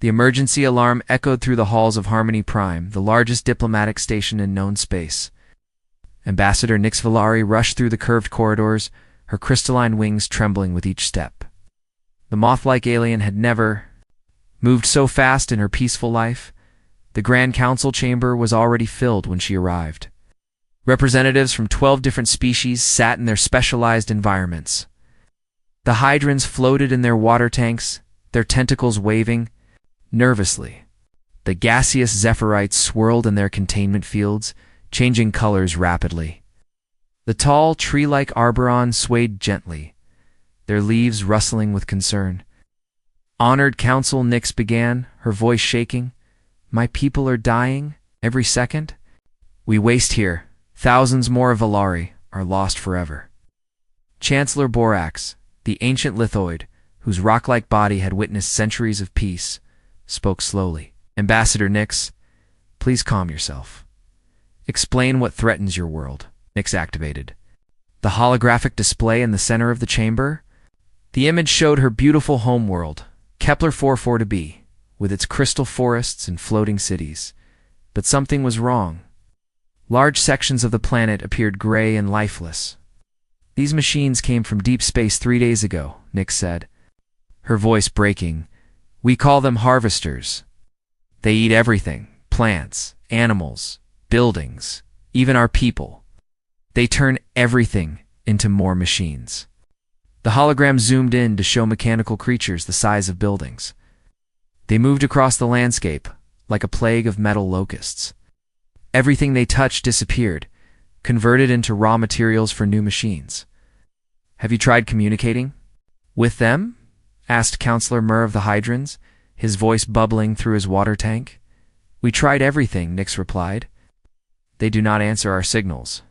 The emergency alarm echoed through the halls of Harmony Prime, the largest diplomatic station in known space. Ambassador Nyx Valari rushed through the curved corridors, her crystalline wings trembling with each step. The moth-like alien had never moved so fast in her peaceful life. The Grand Council chamber was already filled when she arrived. Representatives from 12 different species sat in their specialized environments. The hydrants floated in their water tanks, their tentacles waving nervously. The gaseous zephyrite swirled in their containment fields, changing colors rapidly. The tall, tree-like arboron swayed gently, their leaves rustling with concern. Honored Council, Nyx began, her voice shaking. My people are dying every second. We waste here. Thousands more of Valari are lost forever. Chancellor Borax, the ancient lithoid, whose rock-like body had witnessed centuries of peace, spoke slowly. Ambassador Nyx, please calm yourself. Explain what threatens your world. Nyx activated the holographic display in the center of the chamber. The image showed her beautiful homeworld, Kepler 44b, with its crystal forests and floating cities. But something was wrong. Large sections of the planet appeared gray and lifeless. These machines came from deep space 3 days ago, Nyx said, her voice breaking. We call them harvesters. They eat everything, plants, animals, buildings, even our people. They turn everything into more machines. The hologram zoomed in to show mechanical creatures the size of buildings. They moved across the landscape like a plague of metal locusts. Everything they touched disappeared, converted into raw materials for new machines. Have you tried communicating with them? Asked Counselor Mur of the Hydrons, his voice bubbling through his water tank. We tried everything, Nyx replied. They do not answer our signals.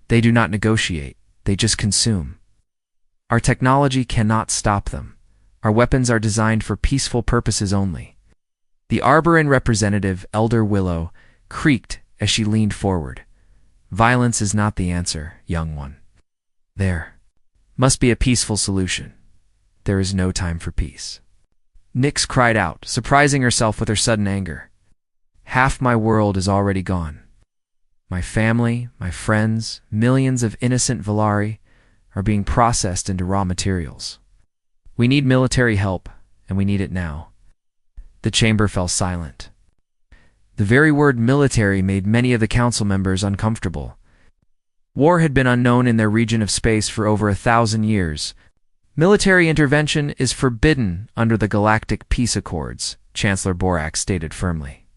They do not negotiate. They just consume. Our technology cannot stop them. Our weapons are designed for peaceful purposes only. The Arborean representative, Elder Willow, creaked as she leaned forward. Violence is not the answer, young one. There must be a peaceful solution. There is no time for peace. Nyx cried out, surprising herself with her sudden anger. Half my world is already gone. My family, my friends, millions of innocent Valari are being processed into raw materials. We need military help, and we need it now. The chamber fell silent. The very word military made many of the council members uncomfortable. War had been unknown in their region of space for over 1,000 years. Military intervention is forbidden under the Galactic Peace Accords, Chancellor Borax stated firmly.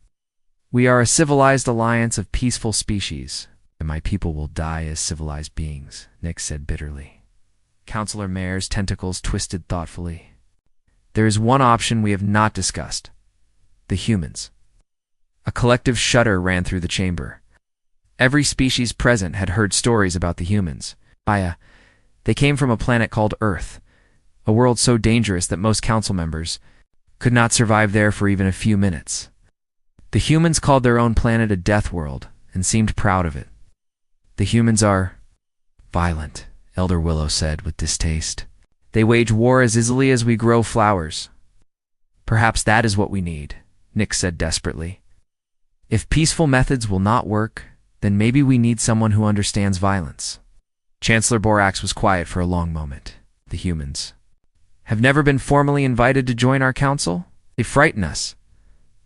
We are a civilized alliance of peaceful species, and my people will die as civilized beings, Nyx said bitterly. Counselor Mare's tentacles twisted thoughtfully. There is one option we have not discussed. The humans. A collective shudder ran through the chamber. Every species present had heard stories about the humans. They came from a planet called Earth, a world so dangerous that most council members could not survive there for even a few minutes. The humans called their own planet a death world and seemed proud of it. The humans are violent, Elder Willow said with distaste. They wage war as easily as we grow flowers. Perhaps that is what we need, Nyx said desperately. If peaceful methods will not work, then maybe we need someone who understands violence. Chancellor Borax was quiet for a long moment. The humans have never been formally invited to join our council. They frighten us.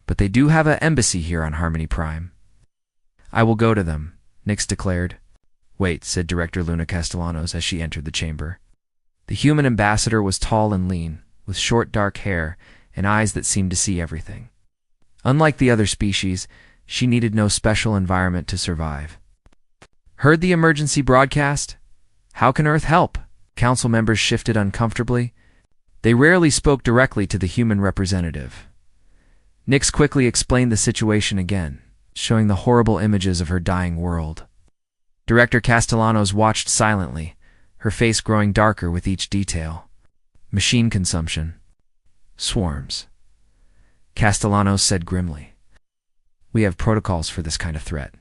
But they do have an embassy here on Harmony Prime. I will go to them, Nyx declared. Wait, said Director Luna Castellanos as she entered the chamber. The human ambassador was tall and lean, with short dark hair and eyes that seemed to see everything. Unlike the other species, she needed no special environment to survive. Heard the emergency broadcast? How can Earth help? Council members shifted uncomfortably. They rarely spoke directly to the human representative. Nyx quickly explained the situation again, showing the horrible images of her dying world. Director Castellanos watched silently, her face growing darker with each detail. Machine consumption. Swarms. Castellanos said grimly. We have protocols for this kind of threat.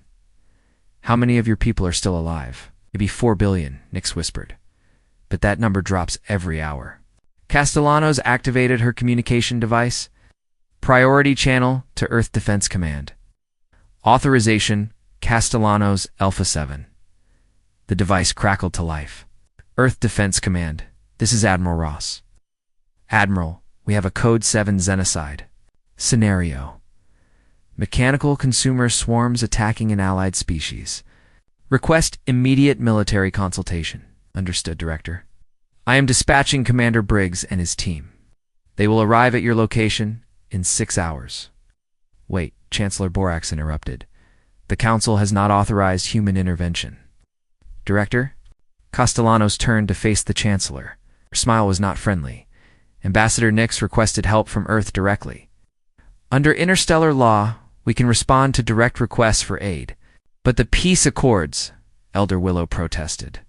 How many of your people are still alive? Maybe 4 billion, Nyx whispered. But that number drops every hour. Castellanos activated her communication device. Priority channel to Earth Defense Command. Authorization, Castellanos Alpha 7. The device crackled to life. Earth Defense Command. This is Admiral Ross. Admiral, we have a Code 7 Xenocide. Scenario. Mechanical consumer swarms attacking an allied species. Request immediate military consultation. Understood, Director. I am dispatching Commander Briggs and his team. They will arrive at your location in 6 hours. Wait, Chancellor Borax interrupted. The Council has not authorized human intervention. Director? Castellanos turned to face the Chancellor. Her smile was not friendly. Ambassador Nix requested help from Earth directly. Under interstellar law, we can respond to direct requests for aid. But the peace accords, Elder Willow protested,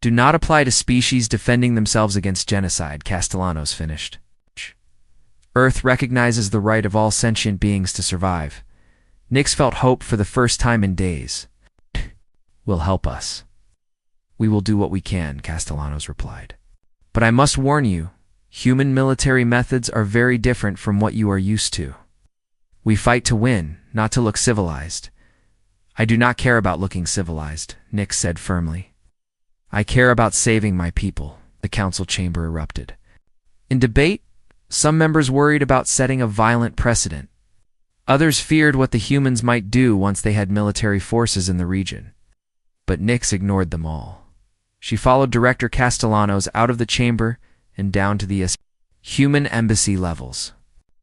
do not apply to species defending themselves against genocide, Castellanos finished. Earth recognizes the right of all sentient beings to survive. Nix felt hope for the first time in days. Will help us. We will do what we can, Castellanos replied. But I must warn you, human military methods are very different from what you are used to. We fight to win, not to look civilized. I do not care about looking civilized, Nix said firmly. I care about saving my people, the council chamber erupted. In debate, some members worried about setting a violent precedent. Others feared what the humans might do once they had military forces in the region. But Nix ignored them all. She followed Director Castellanos out of the chamber and down to the human embassy levels.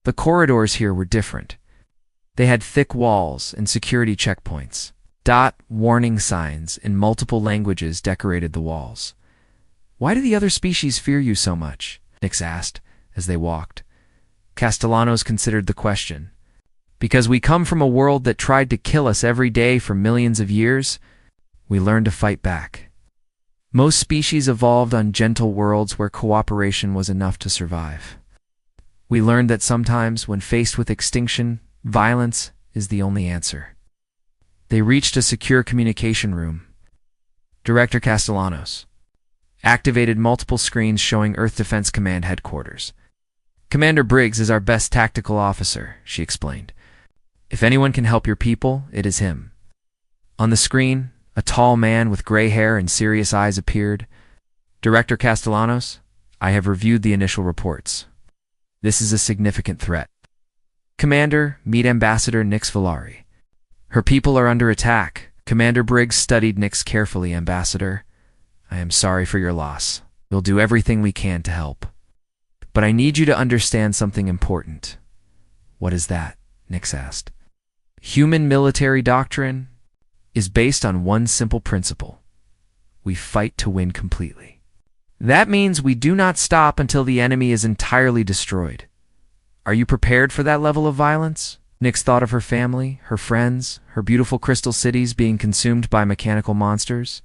The corridors here were different. They had thick walls and security checkpoints. Warning signs in multiple languages decorated the walls. Why do the other species fear you so much? Nix asked as they walked. Castellanos considered the question. Because we come from a world that tried to kill us every day for millions of years, we learned to fight back. Most species evolved on gentle worlds where cooperation was enough to survive. We learned that sometimes, when faced with extinction, violence is the only answer. They reached a secure communication room. Director Castellanos activated multiple screens showing Earth Defense Command headquarters. Commander Briggs is our best tactical officer, she explained. If anyone can help your people, it is him. On the screen, a tall man with gray hair and serious eyes appeared. Director Castellanos, I have reviewed the initial reports. This is a significant threat. Commander, meet Ambassador Nix Villari. Her people are under attack. Commander Briggs studied Nix carefully. Ambassador, I am sorry for your loss. We'll do everything we can to help. But I need you to understand something important. What is that? Nix asked. Human military doctrine is based on one simple principle. We fight to win completely. That means we do not stop until the enemy is entirely destroyed. Are you prepared for that level of violence? Nix thought of her family, her friends, her beautiful crystal cities being consumed by mechanical monsters.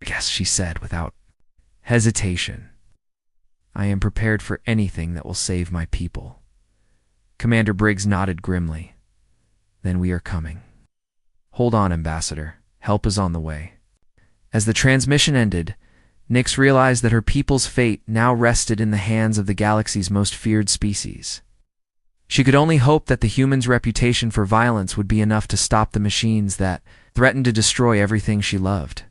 Yes, she said without hesitation. I am prepared for anything that will save my people. Commander Briggs nodded grimly. Then we are coming. Hold on, Ambassador. Help is on the way. As the transmission ended, Nix realized that her people's fate now rested in the hands of the galaxy's most feared species. She could only hope that the humans' reputation for violence would be enough to stop the machines that threatened to destroy everything she loved.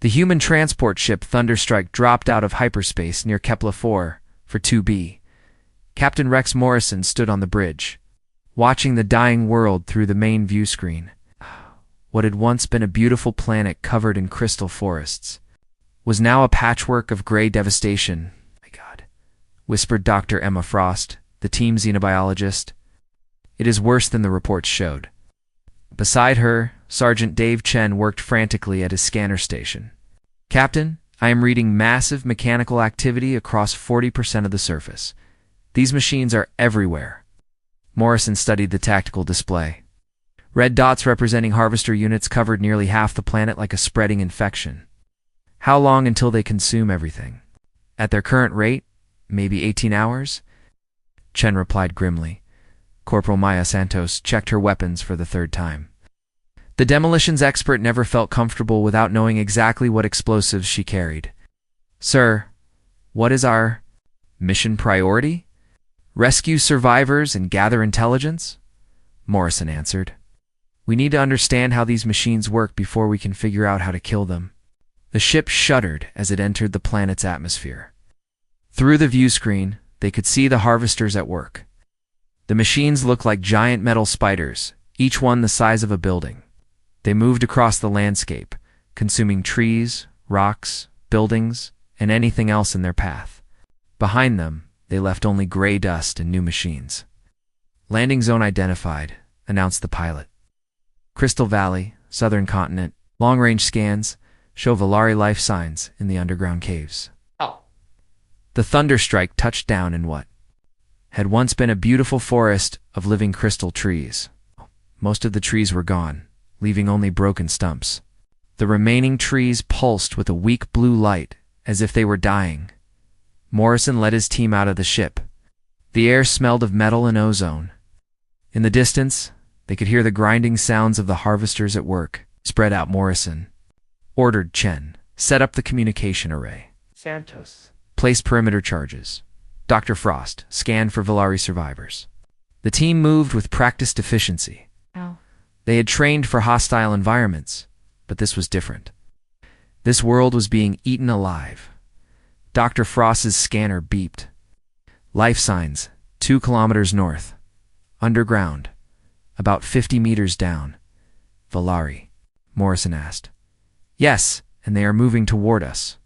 The human transport ship Thunderstrike dropped out of hyperspace near Kepler 4 for 2B. Captain Rex Morrison stood on the bridge, watching the dying world through the main view screen. What had once been a beautiful planet covered in crystal forests was now a patchwork of gray devastation. My God, whispered Dr. Emma Frost, the team xenobiologist. It is worse than the reports showed. Beside her, Sergeant Dave Chen worked frantically at his scanner station. Captain, I am reading massive mechanical activity across 40% of the surface. These machines are everywhere. Morrison studied the tactical display. Red dots representing harvester units covered nearly half the planet like a spreading infection. How long until they consume everything? At their current rate, maybe 18 hours? Chen replied grimly. Corporal Maya Santos checked her weapons for the third time. The demolitions expert never felt comfortable without knowing exactly what explosives she carried. Sir, what is our mission priority? Rescue survivors and gather intelligence? Morrison answered. We need to understand how these machines work before we can figure out how to kill them. The ship shuddered as it entered the planet's atmosphere. Through the view screen, they could see the harvesters at work. The machines looked like giant metal spiders, each one the size of a building. They moved across the landscape, consuming trees, rocks, buildings, and anything else in their path. Behind them, they left only gray dust and new machines. Landing zone identified, announced the pilot. Crystal Valley, southern continent, long-range scans show Valari life signs in the underground caves. Oh. The Thunderstrike touched down in what had once been a beautiful forest of living crystal trees. Most of the trees were gone, leaving only broken stumps. The remaining trees pulsed with a weak blue light, as if they were dying. Morrison led his team out of the ship. The air smelled of metal and ozone. In the distance, they could hear the grinding sounds of the harvesters at work. Spread out, Morrison ordered Chen. Set up the communication array. Santos. Place perimeter charges. Dr. Frost, scan for Valari survivors. The team moved with practiced efficiency. Ow. They had trained for hostile environments, but this was different. This world was being eaten alive. Dr. Frost's scanner beeped. Life signs, 2 kilometers north. Underground, about 50 meters down. Valari, Morrison asked. Yes, and they are moving toward us.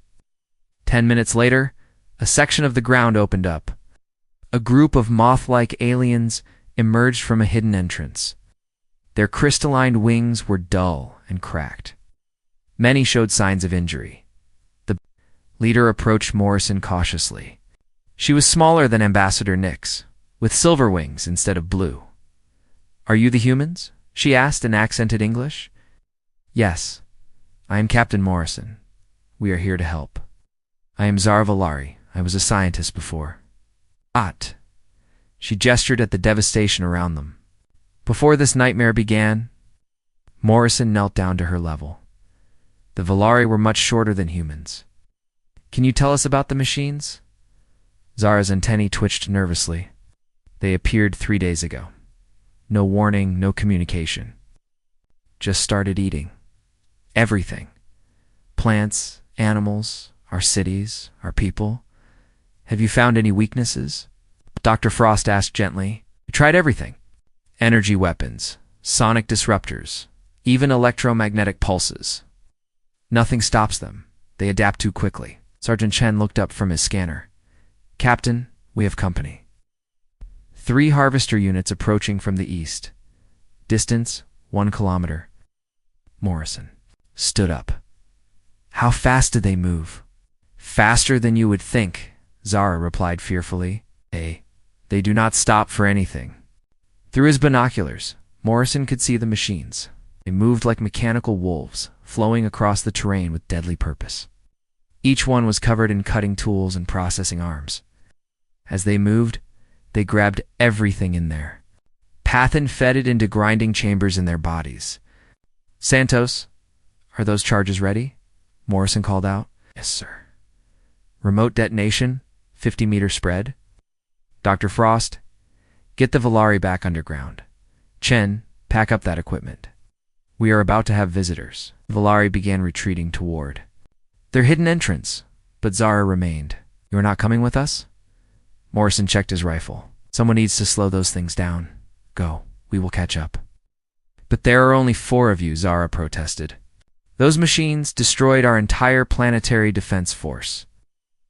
10 minutes later, a section of the ground opened up. A group of moth-like aliens emerged from a hidden entrance. Their crystalline wings were dull and cracked. Many showed signs of injury. The leader approached Morrison cautiously. She was smaller than Ambassador Nix, with silver wings instead of blue. Are you the humans? She asked in accented English. Yes, I am Captain Morrison. We are here to help. I am Zara Valari. I was a scientist before. At. She gestured at the devastation around them. Before this nightmare began, Morrison knelt down to her level. The Valari were much shorter than humans. Can you tell us about the machines? Zara's antennae twitched nervously. They appeared 3 days ago. No warning, no communication. Just started eating. Everything. Plants, animals, our cities, our people. Have you found any weaknesses? Dr. Frost asked gently. We tried everything. Energy weapons, sonic disruptors, even electromagnetic pulses. Nothing stops them. They adapt too quickly. Sergeant Chen looked up from his scanner. Captain, we have company. 3 harvester units approaching from the east. Distance, 1 kilometer. Morrison stood up. How fast did they move? Faster than you would think, Zara replied fearfully. They do not stop for anything. Through his binoculars, Morrison could see the machines. They moved like mechanical wolves, flowing across the terrain with deadly purpose. Each one was covered in cutting tools and processing arms. As they moved, they grabbed everything in there. Pathin fed it into grinding chambers in their bodies. Santos, are those charges ready? Morrison called out. Yes, sir. Remote detonation, 50-meter spread. Dr. Frost, get the Valari back underground. Chen, pack up that equipment. We are about to have visitors. Valari began retreating toward their hidden entrance, but Zara remained. You are not coming with us? Morrison checked his rifle. Someone needs to slow those things down. Go, we will catch up. But there are only 4 of you, Zara protested. Those machines destroyed our entire planetary defense force.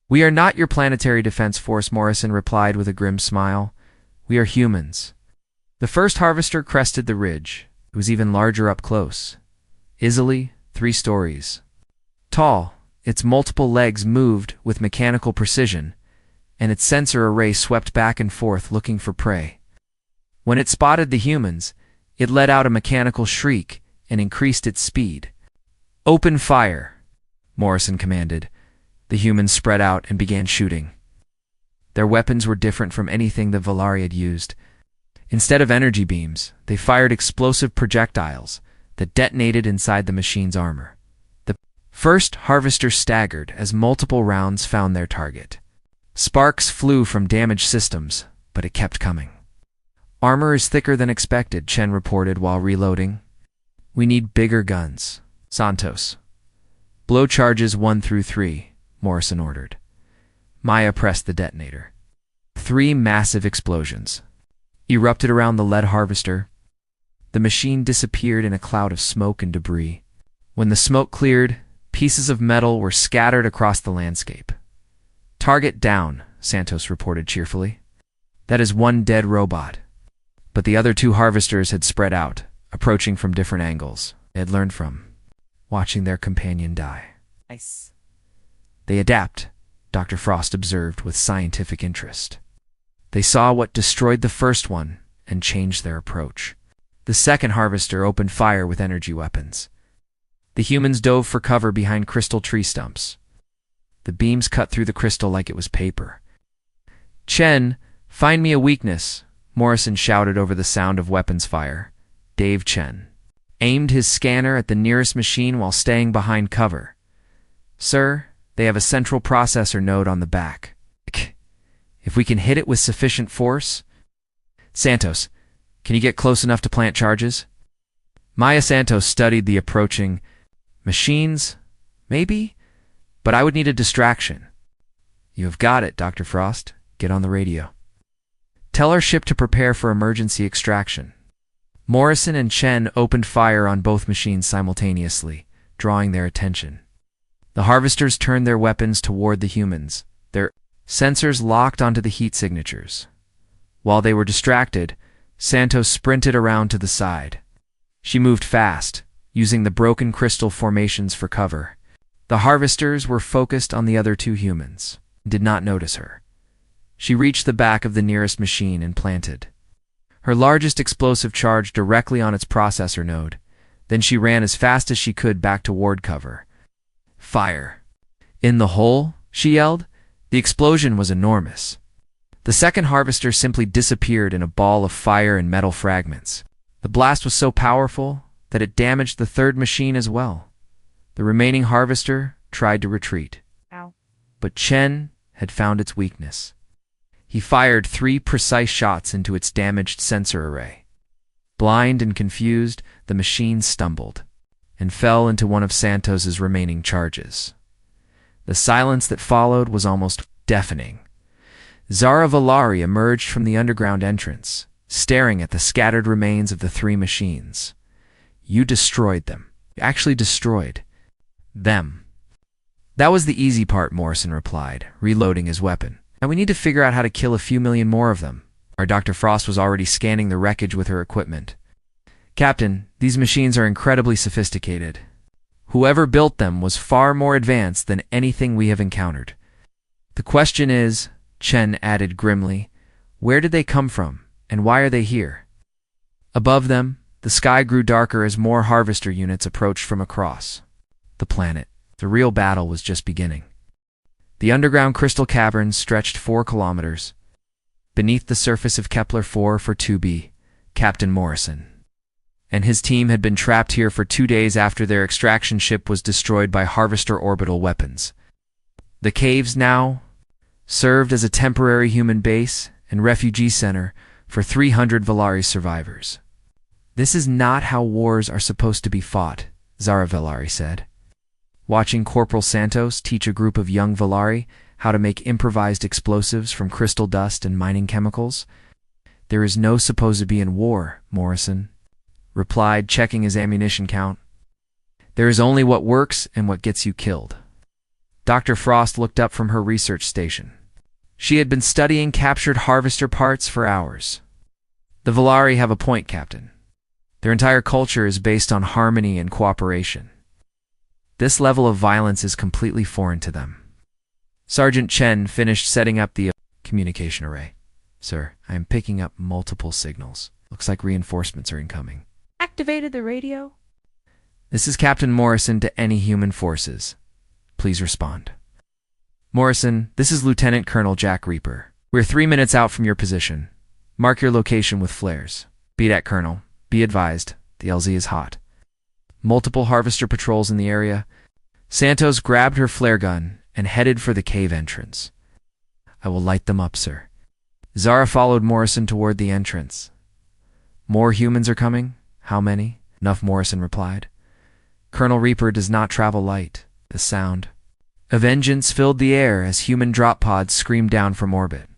We are not your planetary defense force, Morrison replied with a grim smile. We are humans. The first harvester crested the ridge. It was even larger up close. Easily 3 stories tall, its multiple legs moved with mechanical precision, and its sensor array swept back and forth looking for prey. When it spotted the humans, it let out a mechanical shriek and increased its speed. Open fire, Morrison commanded. The humans spread out and began shooting. Their weapons were different from anything the Valari had used. Instead of energy beams, they fired explosive projectiles that detonated inside the machine's armor. The first harvester staggered as multiple rounds found their target. Sparks flew from damaged systems, but it kept coming. Armor is thicker than expected, Chen reported while reloading. We need bigger guns. Santos. Blow charges 1 through 3, Morrison ordered. Maya pressed the detonator. 3 massive explosions erupted around the lead harvester. The machine disappeared in a cloud of smoke and debris. When the smoke cleared, pieces of metal were scattered across the landscape. Target down, Santos reported cheerfully. That is 1 dead robot. But the other 2 harvesters had spread out, approaching from different angles. They had learned from watching their companion die. Nice. They adapt, Dr. Frost observed with scientific interest. They saw what destroyed the first one and changed their approach. The second harvester opened fire with energy weapons. The humans dove for cover behind crystal tree stumps. The beams cut through the crystal like it was paper. Chen, find me a weakness, Morrison shouted over the sound of weapons fire. Dave Chen aimed his scanner at the nearest machine while staying behind cover. Sir, they have a central processor node on the back. If we can hit it with sufficient force... Santos, can you get close enough to plant charges? Maya Santos studied the approaching machines. Maybe? But I would need a distraction. You have got it, Dr. Frost. Get on the radio. Tell our ship to prepare for emergency extraction. Morrison and Chen opened fire on both machines simultaneously, drawing their attention. The harvesters turned their weapons toward the humans, their sensors locked onto the heat signatures. While they were distracted, Santos sprinted around to the side. She moved fast, using the broken crystal formations for cover. The harvesters were focused on the other 2 humans, did not notice her. She reached the back of the nearest machine and planted her largest explosive charge directly on its processor node. Then she ran as fast as she could back toward cover. Fire! In the hole, she yelled. The explosion was enormous. The second harvester simply disappeared in a ball of fire and metal fragments. The blast was so powerful that it damaged the third machine as well. The remaining harvester tried to retreat. Ow. But Chen had found its weakness. He fired 3 precise shots into its damaged sensor array. Blind and confused, the machine stumbled and fell into one of Santos's remaining charges. The silence that followed was almost deafening. Zara Valari emerged from the underground entrance, staring at the scattered remains of the 3 machines. You destroyed them. You actually destroyed them. That was the easy part, Morrison replied, reloading his weapon. Now we need to figure out how to kill a few million more of them. Our Dr. Frost was already scanning the wreckage with her equipment. Captain, these machines are incredibly sophisticated. Whoever built them was far more advanced than anything we have encountered. The question is, Chen added grimly, where did they come from, and why are they here? Above them, the sky grew darker as more harvester units approached from across the planet. The real battle was just beginning. The underground crystal caverns stretched 4 kilometers. Beneath the surface of Kepler 4 for 2b, Captain Morrison and his team had been trapped here for 2 days after their extraction ship was destroyed by harvester orbital weapons. The caves now served as a temporary human base and refugee center for 300 Valari survivors. This is not how wars are supposed to be fought, Zara Valari said. Watching Corporal Santos teach a group of young Valari how to make improvised explosives from crystal dust and mining chemicals. There is no supposed to be in war, Morrison replied, checking his ammunition count. There is only what works and what gets you killed. Dr. Frost looked up from her research station. She had been studying captured harvester parts for hours. The Valari have a point, Captain. Their entire culture is based on harmony and cooperation. This level of violence is completely foreign to them. Sergeant Chen finished setting up the communication array. Sir, I am picking up multiple signals. Looks like reinforcements are incoming. Activated the radio? This is Captain Morrison to any human forces. Please respond. Morrison, this is Lieutenant Colonel Jack Reaper. We're 3 minutes out from your position. Mark your location with flares. Be that, Colonel. Be advised, the LZ is hot. Multiple harvester patrols in the area. Santos grabbed her flare gun and headed for the cave entrance. I will light them up, sir. Zara followed Morrison toward the entrance. More humans are coming? How many? Enough, Morrison replied. Colonel Reaper does not travel light. The sound of vengeance filled the air as human drop pods screamed down from orbit.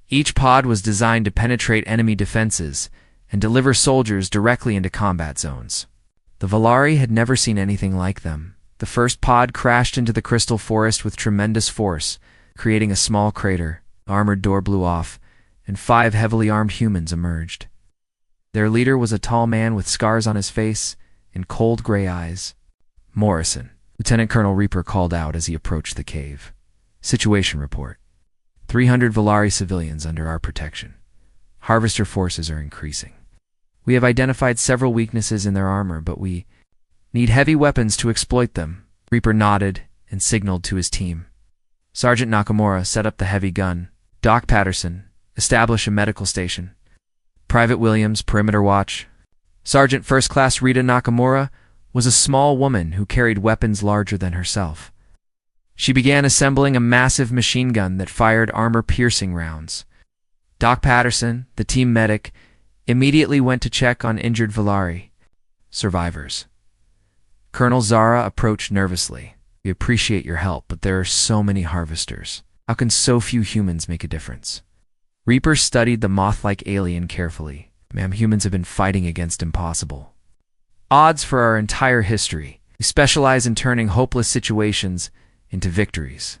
Each pod was designed to penetrate enemy defenses and deliver soldiers directly into combat zones. The Valari had never seen anything like them. The first pod crashed into the crystal forest with tremendous force, creating a small crater. The armored door blew off, and 5 heavily armed humans emerged. Their leader was a tall man with scars on his face and cold gray eyes. Morrison, Lieutenant Colonel Reaper called out as he approached the cave. Situation report. 300 Valari civilians under our protection. Harvester forces are increasing. We have identified several weaknesses in their armor, but we need heavy weapons to exploit them. Reaper nodded and signaled to his team. Sergeant Nakamura set up the heavy gun. Doc Patterson, establish a medical station. Private Williams, perimeter watch. Sergeant First Class Rita Nakamura was a small woman who carried weapons larger than herself. She began assembling a massive machine gun that fired armor-piercing rounds. Doc Patterson, the team medic, immediately went to check on injured Valari survivors. Colonel Zara approached nervously. We appreciate your help, but there are so many harvesters. How can so few humans make a difference? Reaper studied the moth-like alien carefully. Ma'am, humans have been fighting against impossible odds for our entire history. We specialize in turning hopeless situations into victories.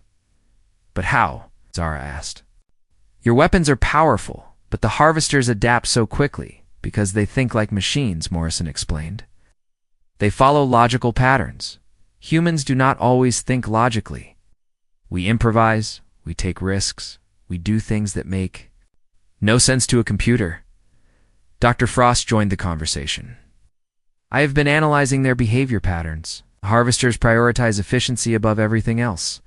But how? Zara asked. Your weapons are powerful, but the harvesters adapt so quickly because they think like machines, Morrison explained. They follow logical patterns. Humans do not always think logically. We improvise, we take risks, we do things that make no sense to a computer. Dr. Frost joined the conversation. I have been analyzing their behavior patterns. Harvesters prioritize efficiency above everything else.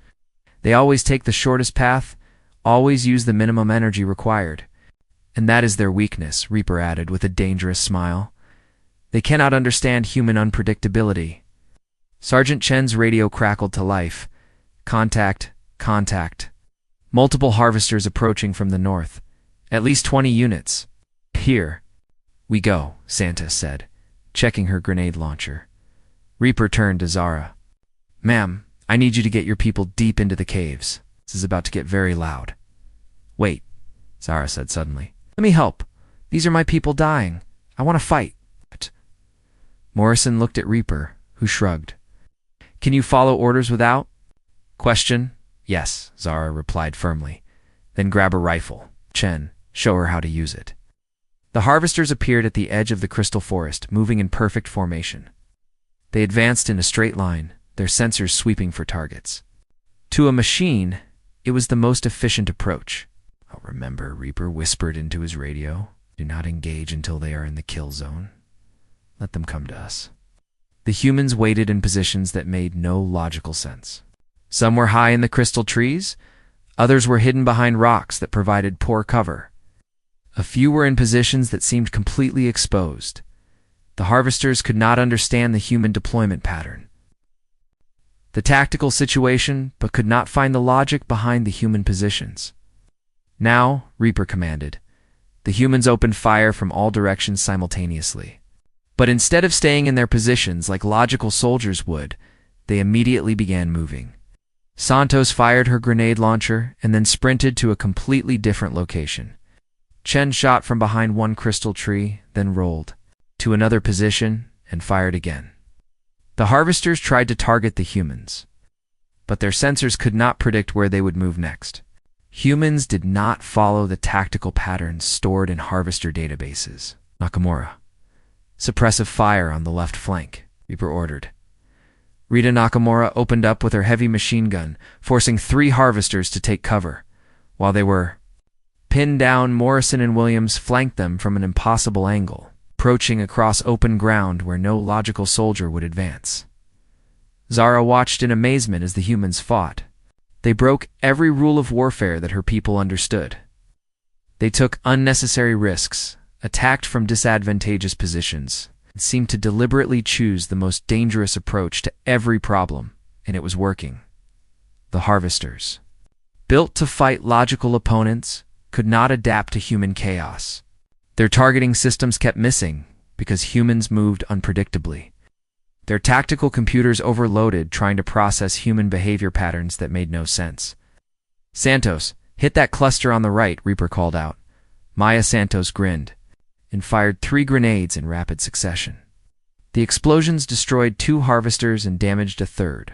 They always take the shortest path, always use the minimum energy required. And that is their weakness, Reaper added with a dangerous smile. They cannot understand human unpredictability. Sergeant Chen's radio crackled to life. Contact, contact. Multiple harvesters approaching from the north. At least 20 units. Here we go, Santa said, checking her grenade launcher. Reaper turned to Zara. Ma'am, I need you to get your people deep into the caves. This is about to get very loud. Wait, Zara said suddenly. Let me help. These are my people dying. I want to fight. Morrison looked at Reaper, who shrugged. Can you follow orders without? Question? Yes, Zara replied firmly. Then grab a rifle. Chen, show her how to use it. The harvesters appeared at the edge of the crystal forest, moving in perfect formation. They advanced in a straight line, their sensors sweeping for targets. To a machine, it was the most efficient approach. Oh, remember, Reaper whispered into his radio. Do not engage until they are in the kill zone. Let them come to us. The humans waited in positions that made no logical sense. Some were high in the crystal trees, others were hidden behind rocks that provided poor cover. A few were in positions that seemed completely exposed. The harvesters could not understand the human deployment pattern. The tactical situation, but could not find the logic behind the human positions. Now, Reaper commanded. The humans opened fire from all directions simultaneously. But instead of staying in their positions like logical soldiers would, they immediately began moving. Santos fired her grenade launcher and then sprinted to a completely different location. Chen shot from behind one crystal tree, then rolled to another position and fired again. The harvesters tried to target the humans, but their sensors could not predict where they would move next. Humans did not follow the tactical patterns stored in harvester databases. Nakamura, suppressive fire on the left flank, Reaper ordered. Rita Nakamura opened up with her heavy machine gun, forcing 3 harvesters to take cover. While they were pinned down, Morrison and Williams flanked them from an impossible angle, approaching across open ground where no logical soldier would advance. Zara watched in amazement as the humans fought. They broke every rule of warfare that her people understood. They took unnecessary risks, attacked from disadvantageous positions, and seemed to deliberately choose the most dangerous approach to every problem, and it was working. The harvesters, built to fight logical opponents, could not adapt to human chaos. Their targeting systems kept missing because humans moved unpredictably. Their tactical computers overloaded trying to process human behavior patterns that made no sense. "Santos, hit that cluster on the right," Reaper called out. Maya Santos grinned and fired 3 grenades in rapid succession. The explosions destroyed 2 harvesters and damaged a third.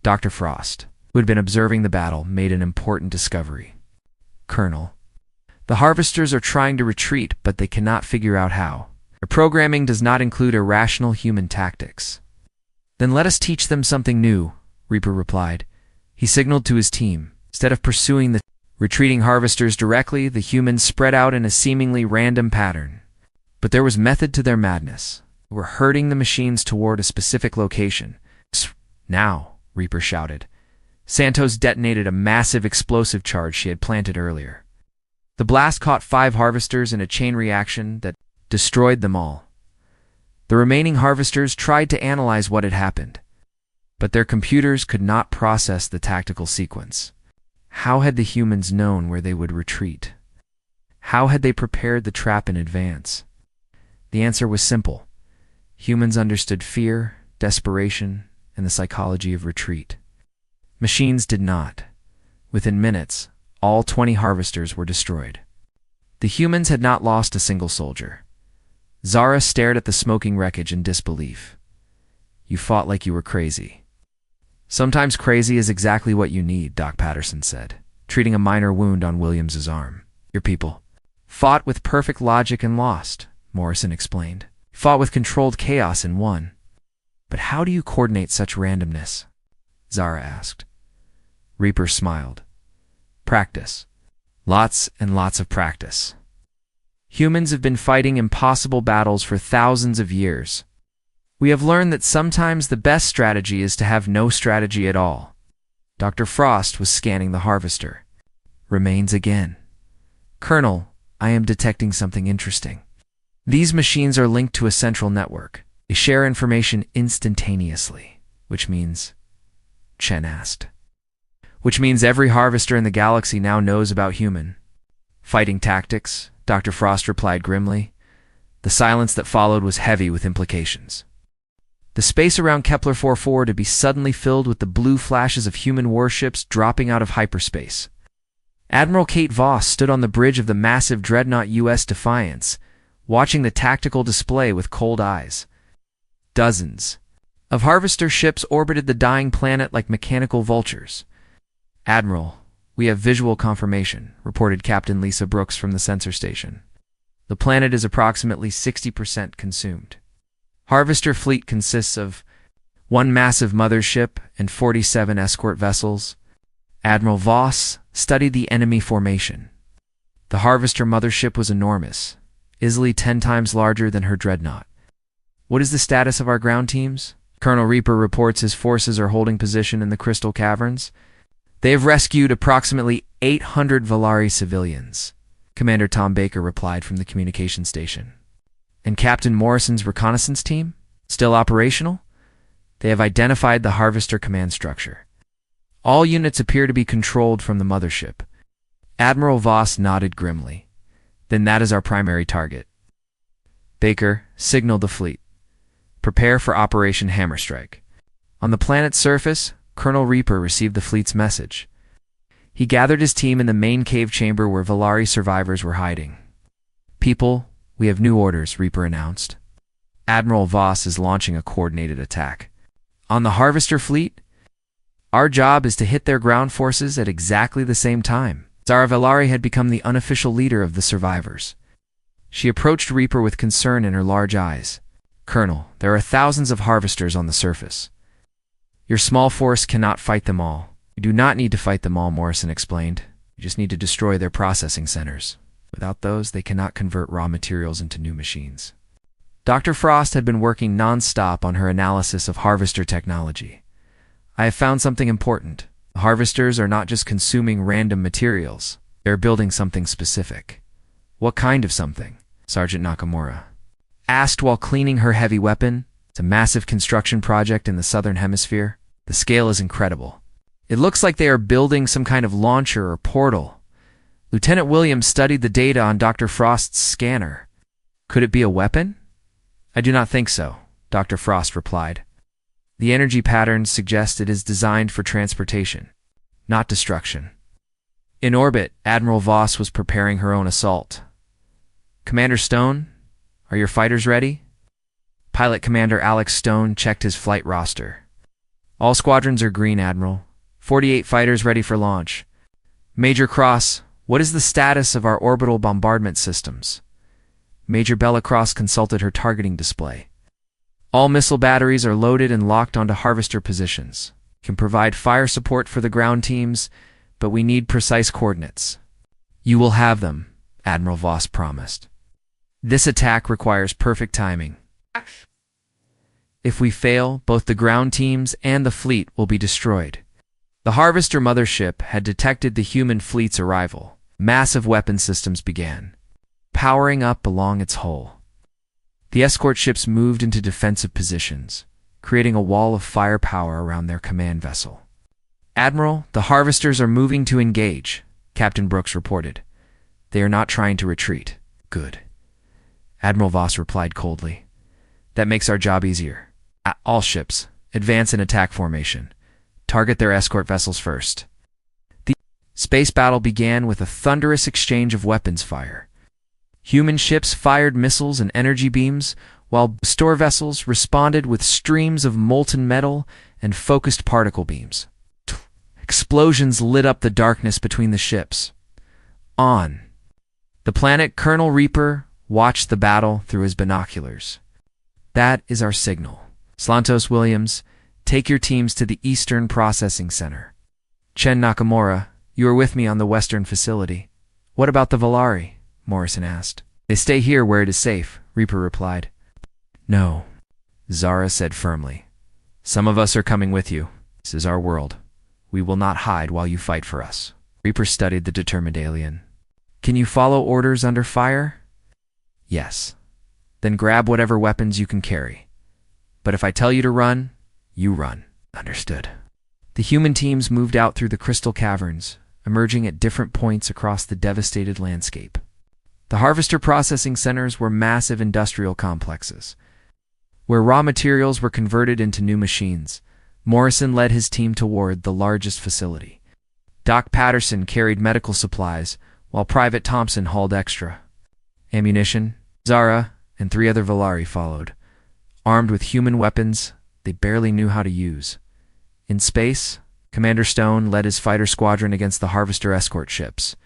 Dr. Frost, who had been observing the battle, made an important discovery. "Colonel, the harvesters are trying to retreat, but they cannot figure out how. Their programming does not include irrational human tactics." "Then let us teach them something new," Reaper replied. He signaled to his team. Instead of pursuing the retreating harvesters directly, the humans spread out in a seemingly random pattern. But there was method to their madness. They were herding the machines toward a specific location. "Now," Reaper shouted. Santos detonated a massive explosive charge she had planted earlier. The blast caught 5 harvesters in a chain reaction that destroyed them all. The remaining harvesters tried to analyze what had happened, but their computers could not process the tactical sequence. How had the humans known where they would retreat? How had they prepared the trap in advance? The answer was simple. Humans understood fear, desperation, and the psychology of retreat. Machines did not. Within minutes, all 20 harvesters were destroyed. The humans had not lost a single soldier. Zara stared at the smoking wreckage in disbelief. "You fought like you were crazy." "Sometimes crazy is exactly what you need," Doc Patterson said, treating a minor wound on Williams's arm. "Your people fought with perfect logic and lost," Morrison explained. "Fought with controlled chaos and won." "But how do you coordinate such randomness?" Zara asked. Reaper smiled. "Practice. Lots and lots of practice. Humans have been fighting impossible battles for thousands of years. We have learned that sometimes the best strategy is to have no strategy at all." Dr. Frost was scanning the harvester. "Remains again. Colonel, I am detecting something interesting. These machines are linked to a central network. They share information instantaneously, which means..." Chen asked. "Which means every harvester in the galaxy now knows about human fighting tactics," Dr. Frost replied grimly. The silence that followed was heavy with implications. The space around Kepler 44 to be suddenly filled with the blue flashes of human warships dropping out of hyperspace. Admiral Kate Voss stood on the bridge of the massive dreadnought U.S. Defiance, watching the tactical display with cold eyes. Dozens of harvester ships orbited the dying planet like mechanical vultures. "Admiral, we have visual confirmation," reported Captain Lisa Brooks from the sensor station. "The planet is approximately 60% consumed. Harvester fleet consists of 1 massive mothership and 47 escort vessels." Admiral Voss studied the enemy formation. The Harvester mothership was enormous, easily 10 times larger than her dreadnought. "What is the status of our ground teams?" Colonel Reaper reports his forces are holding position in the Crystal Caverns. "They have rescued approximately 800 Valari civilians," Commander Tom Baker replied from the communication station. "And Captain Morrison's reconnaissance team? Still operational?" "They have identified the Harvester command structure. All units appear to be controlled from the mothership." Admiral Voss nodded grimly. "Then that is our primary target." Baker signaled the fleet. "Prepare for Operation Hammerstrike." On the planet's surface, Colonel Reaper received the fleet's message. He gathered his team in the main cave chamber where Valari survivors were hiding. "People, we have new orders," Reaper announced. "Admiral Voss is launching a coordinated attack on the Harvester fleet. Our job is to hit their ground forces at exactly the same time." Zara Valari had become the unofficial leader of the survivors. She approached Reaper with concern in her large eyes. "Colonel, there are thousands of harvesters on the surface. Your small force cannot fight them all." "You do not need to fight them all," Morrison explained. "You just need to destroy their processing centers. Without those, they cannot convert raw materials into new machines." Dr. Frost had been working non-stop on her analysis of harvester technology. "I have found something important. The harvesters are not just consuming random materials. They're building something specific." "What kind of something?" Sergeant Nakamura asked while cleaning her heavy weapon. "It's a massive construction project in the southern hemisphere. The scale is incredible. It looks like they are building some kind of launcher or portal. Lieutenant Williams studied the data on Dr. Frost's scanner. Could it be a weapon? I do not think so, Dr. Frost replied. The energy patterns suggest it is designed for transportation, not destruction. In orbit, Admiral Voss was preparing her own assault. Commander Stone, are your fighters ready? Pilot Commander Alex Stone checked his flight roster. All squadrons are green, Admiral. 48 fighters ready for launch. Major Cross, what is the status of our orbital bombardment systems? Major Bella Cross consulted her targeting display. All missile batteries are loaded and locked onto harvester positions. Can provide fire support for the ground teams, but we need precise coordinates. You will have them, Admiral Voss promised. This attack requires perfect timing. If we fail, both the ground teams and the fleet will be destroyed. The Harvester mothership had detected the human fleet's arrival. Massive weapon systems began, powering up along its hull. The escort ships moved into defensive positions, creating a wall of firepower around their command vessel. Admiral, the Harvesters are moving to engage, Captain Brooks reported. They are not trying to retreat. Good. Admiral Voss replied coldly. That makes our job easier. All ships, advance in attack formation. Target their escort vessels first. The space battle began with a thunderous exchange of weapons fire. Human ships fired missiles and energy beams, while store vessels responded with streams of molten metal and focused particle beams. Explosions lit up the darkness between the ships. On the planet, Colonel Reaper watched the battle through his binoculars. That is our signal. Slantos Williams, take your teams to the Eastern Processing Center. Chen Nakamura, you are with me on the Western facility. What about the Volari? Morrison asked. They stay here where it is safe, Reaper replied. No, Zara said firmly. Some of us are coming with you. This is our world. We will not hide while you fight for us. Reaper studied the determined alien. Can you follow orders under fire? Yes. Then grab whatever weapons you can carry. But if I tell you to run, you run. Understood. The human teams moved out through the crystal caverns, emerging at different points across the devastated landscape. The Harvester processing centers were massive industrial complexes, where raw materials were converted into new machines. Morrison led his team toward the largest facility. Doc Patterson carried medical supplies, while Private Thompson hauled extra ammunition. Zara and 3 other Volari followed, armed with human weapons they barely knew how to use. In space, Commander Stone led his fighter squadron against the Harvester escort ships.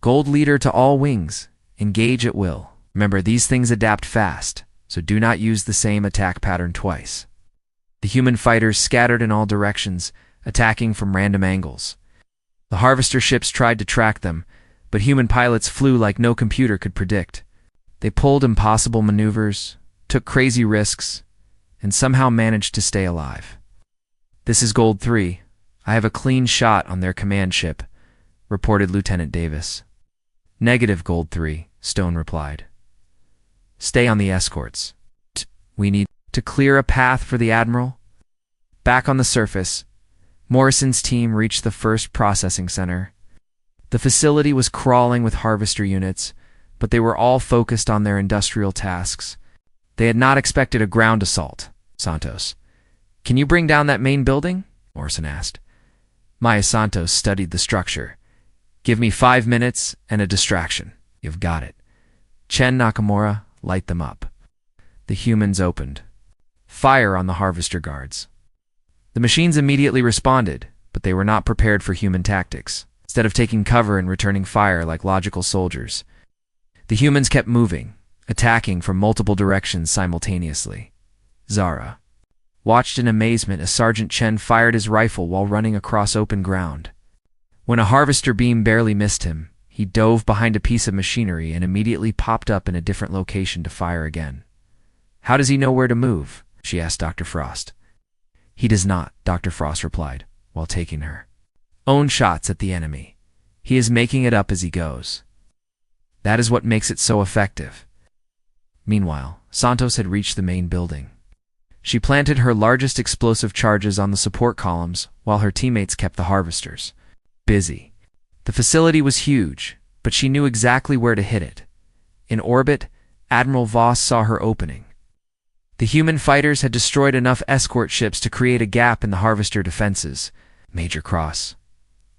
Gold leader to all wings, engage at will. Remember, these things adapt fast, so do not use the same attack pattern twice. The human fighters scattered in all directions, attacking from random angles. The Harvester ships tried to track them, but human pilots flew like no computer could predict. They pulled impossible maneuvers, took crazy risks, and somehow managed to stay alive. This is Gold 3. I have a clean shot on their command ship, reported Lieutenant Davis. Negative, Gold 3, Stone replied. Stay on the escorts. We need to clear a path for the Admiral. Back on the surface, Morrison's team reached the first processing center. The facility was crawling with Harvester units, but they were all focused on their industrial tasks. They had not expected a ground assault. Santos, can you bring down that main building? Morrison asked. Maya Santos studied the structure. Give me 5 minutes and a distraction. You've got it. Chen Nakamura, light them up. The humans opened fire on the Harvester guards. The machines immediately responded, but they were not prepared for human tactics. Instead of taking cover and returning fire like logical soldiers, the humans kept moving, attacking from multiple directions simultaneously. Zara watched in amazement as Sergeant Chen fired his rifle while running across open ground. When a Harvester beam barely missed him, he dove behind a piece of machinery and immediately popped up in a different location to fire again. How does he know where to move? She asked Dr. Frost. He does not, Dr. Frost replied, while taking her own shots at the enemy. He is making it up as he goes. That is what makes it so effective. Meanwhile, Santos had reached the main building. She planted her largest explosive charges on the support columns while her teammates kept the Harvesters busy. The facility was huge, but she knew exactly where to hit it. In orbit, Admiral Voss saw her opening. The human fighters had destroyed enough escort ships to create a gap in the Harvester defenses. Major Cross,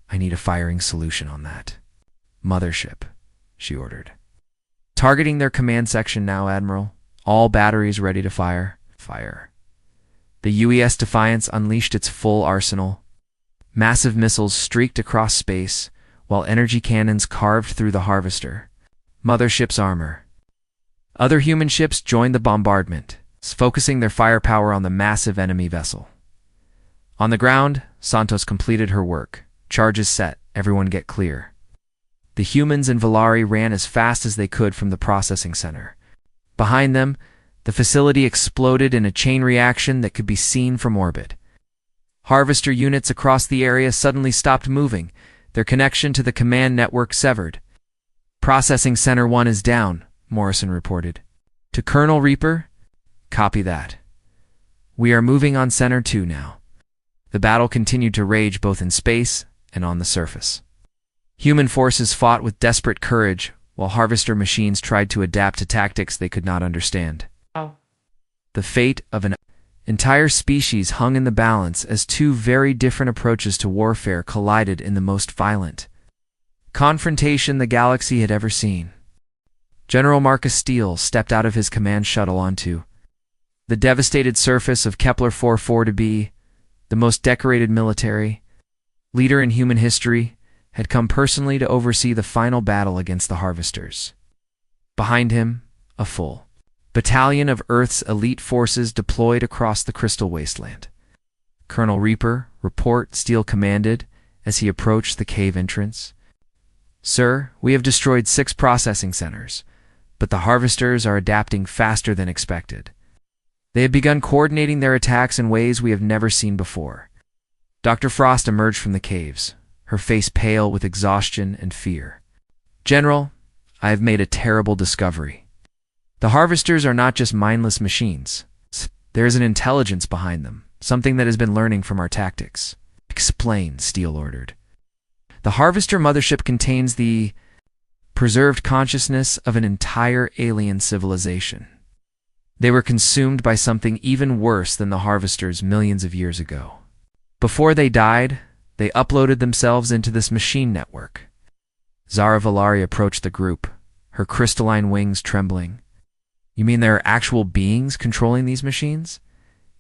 I need a firing solution on that. Mothership, she ordered. Targeting their command section now, Admiral. All batteries ready to fire. Fire. The UES Defiance unleashed its full arsenal. Massive missiles streaked across space, while energy cannons carved through the Harvester. Mothership's armor. Other human ships joined the bombardment, focusing their firepower on the massive enemy vessel. On the ground, Santos completed her work. Charges set, everyone get clear. The humans and Valari ran as fast as they could from the processing center. Behind them, the facility exploded in a chain reaction that could be seen from orbit. Harvester units across the area suddenly stopped moving, their connection to the command network severed. Processing Center 1 is down, Morrison reported. To Colonel Reaper, copy that. We are moving on Center 2 now. The battle continued to rage both in space and on the surface. Human forces fought with desperate courage, while Harvester machines tried to adapt to tactics they could not understand. The fate of an entire species hung in the balance as two very different approaches to warfare collided in the most violent confrontation the galaxy had ever seen. General Marcus Steele stepped out of his command shuttle onto the devastated surface of Kepler 44 to be the most decorated military leader in human history, had come personally to oversee the final battle against the Harvesters. Behind him, a full battalion of Earth's elite forces deployed across the crystal wasteland. Colonel Reaper, report, Steele commanded as he approached the cave entrance. Sir, we have destroyed 6 processing centers, but the Harvesters are adapting faster than expected. They have begun coordinating their attacks in ways we have never seen before. Dr. Frost emerged from the caves, her face pale with exhaustion and fear. General, I have made a terrible discovery. The Harvesters are not just mindless machines. There is an intelligence behind them, something that has been learning from our tactics. Explain, Steele ordered. The Harvester mothership contains the preserved consciousness of an entire alien civilization. They were consumed by something even worse than the Harvesters millions of years ago. Before they died, they uploaded themselves into this machine network. Zara Valari approached the group, her crystalline wings trembling. You mean there are actual beings controlling these machines?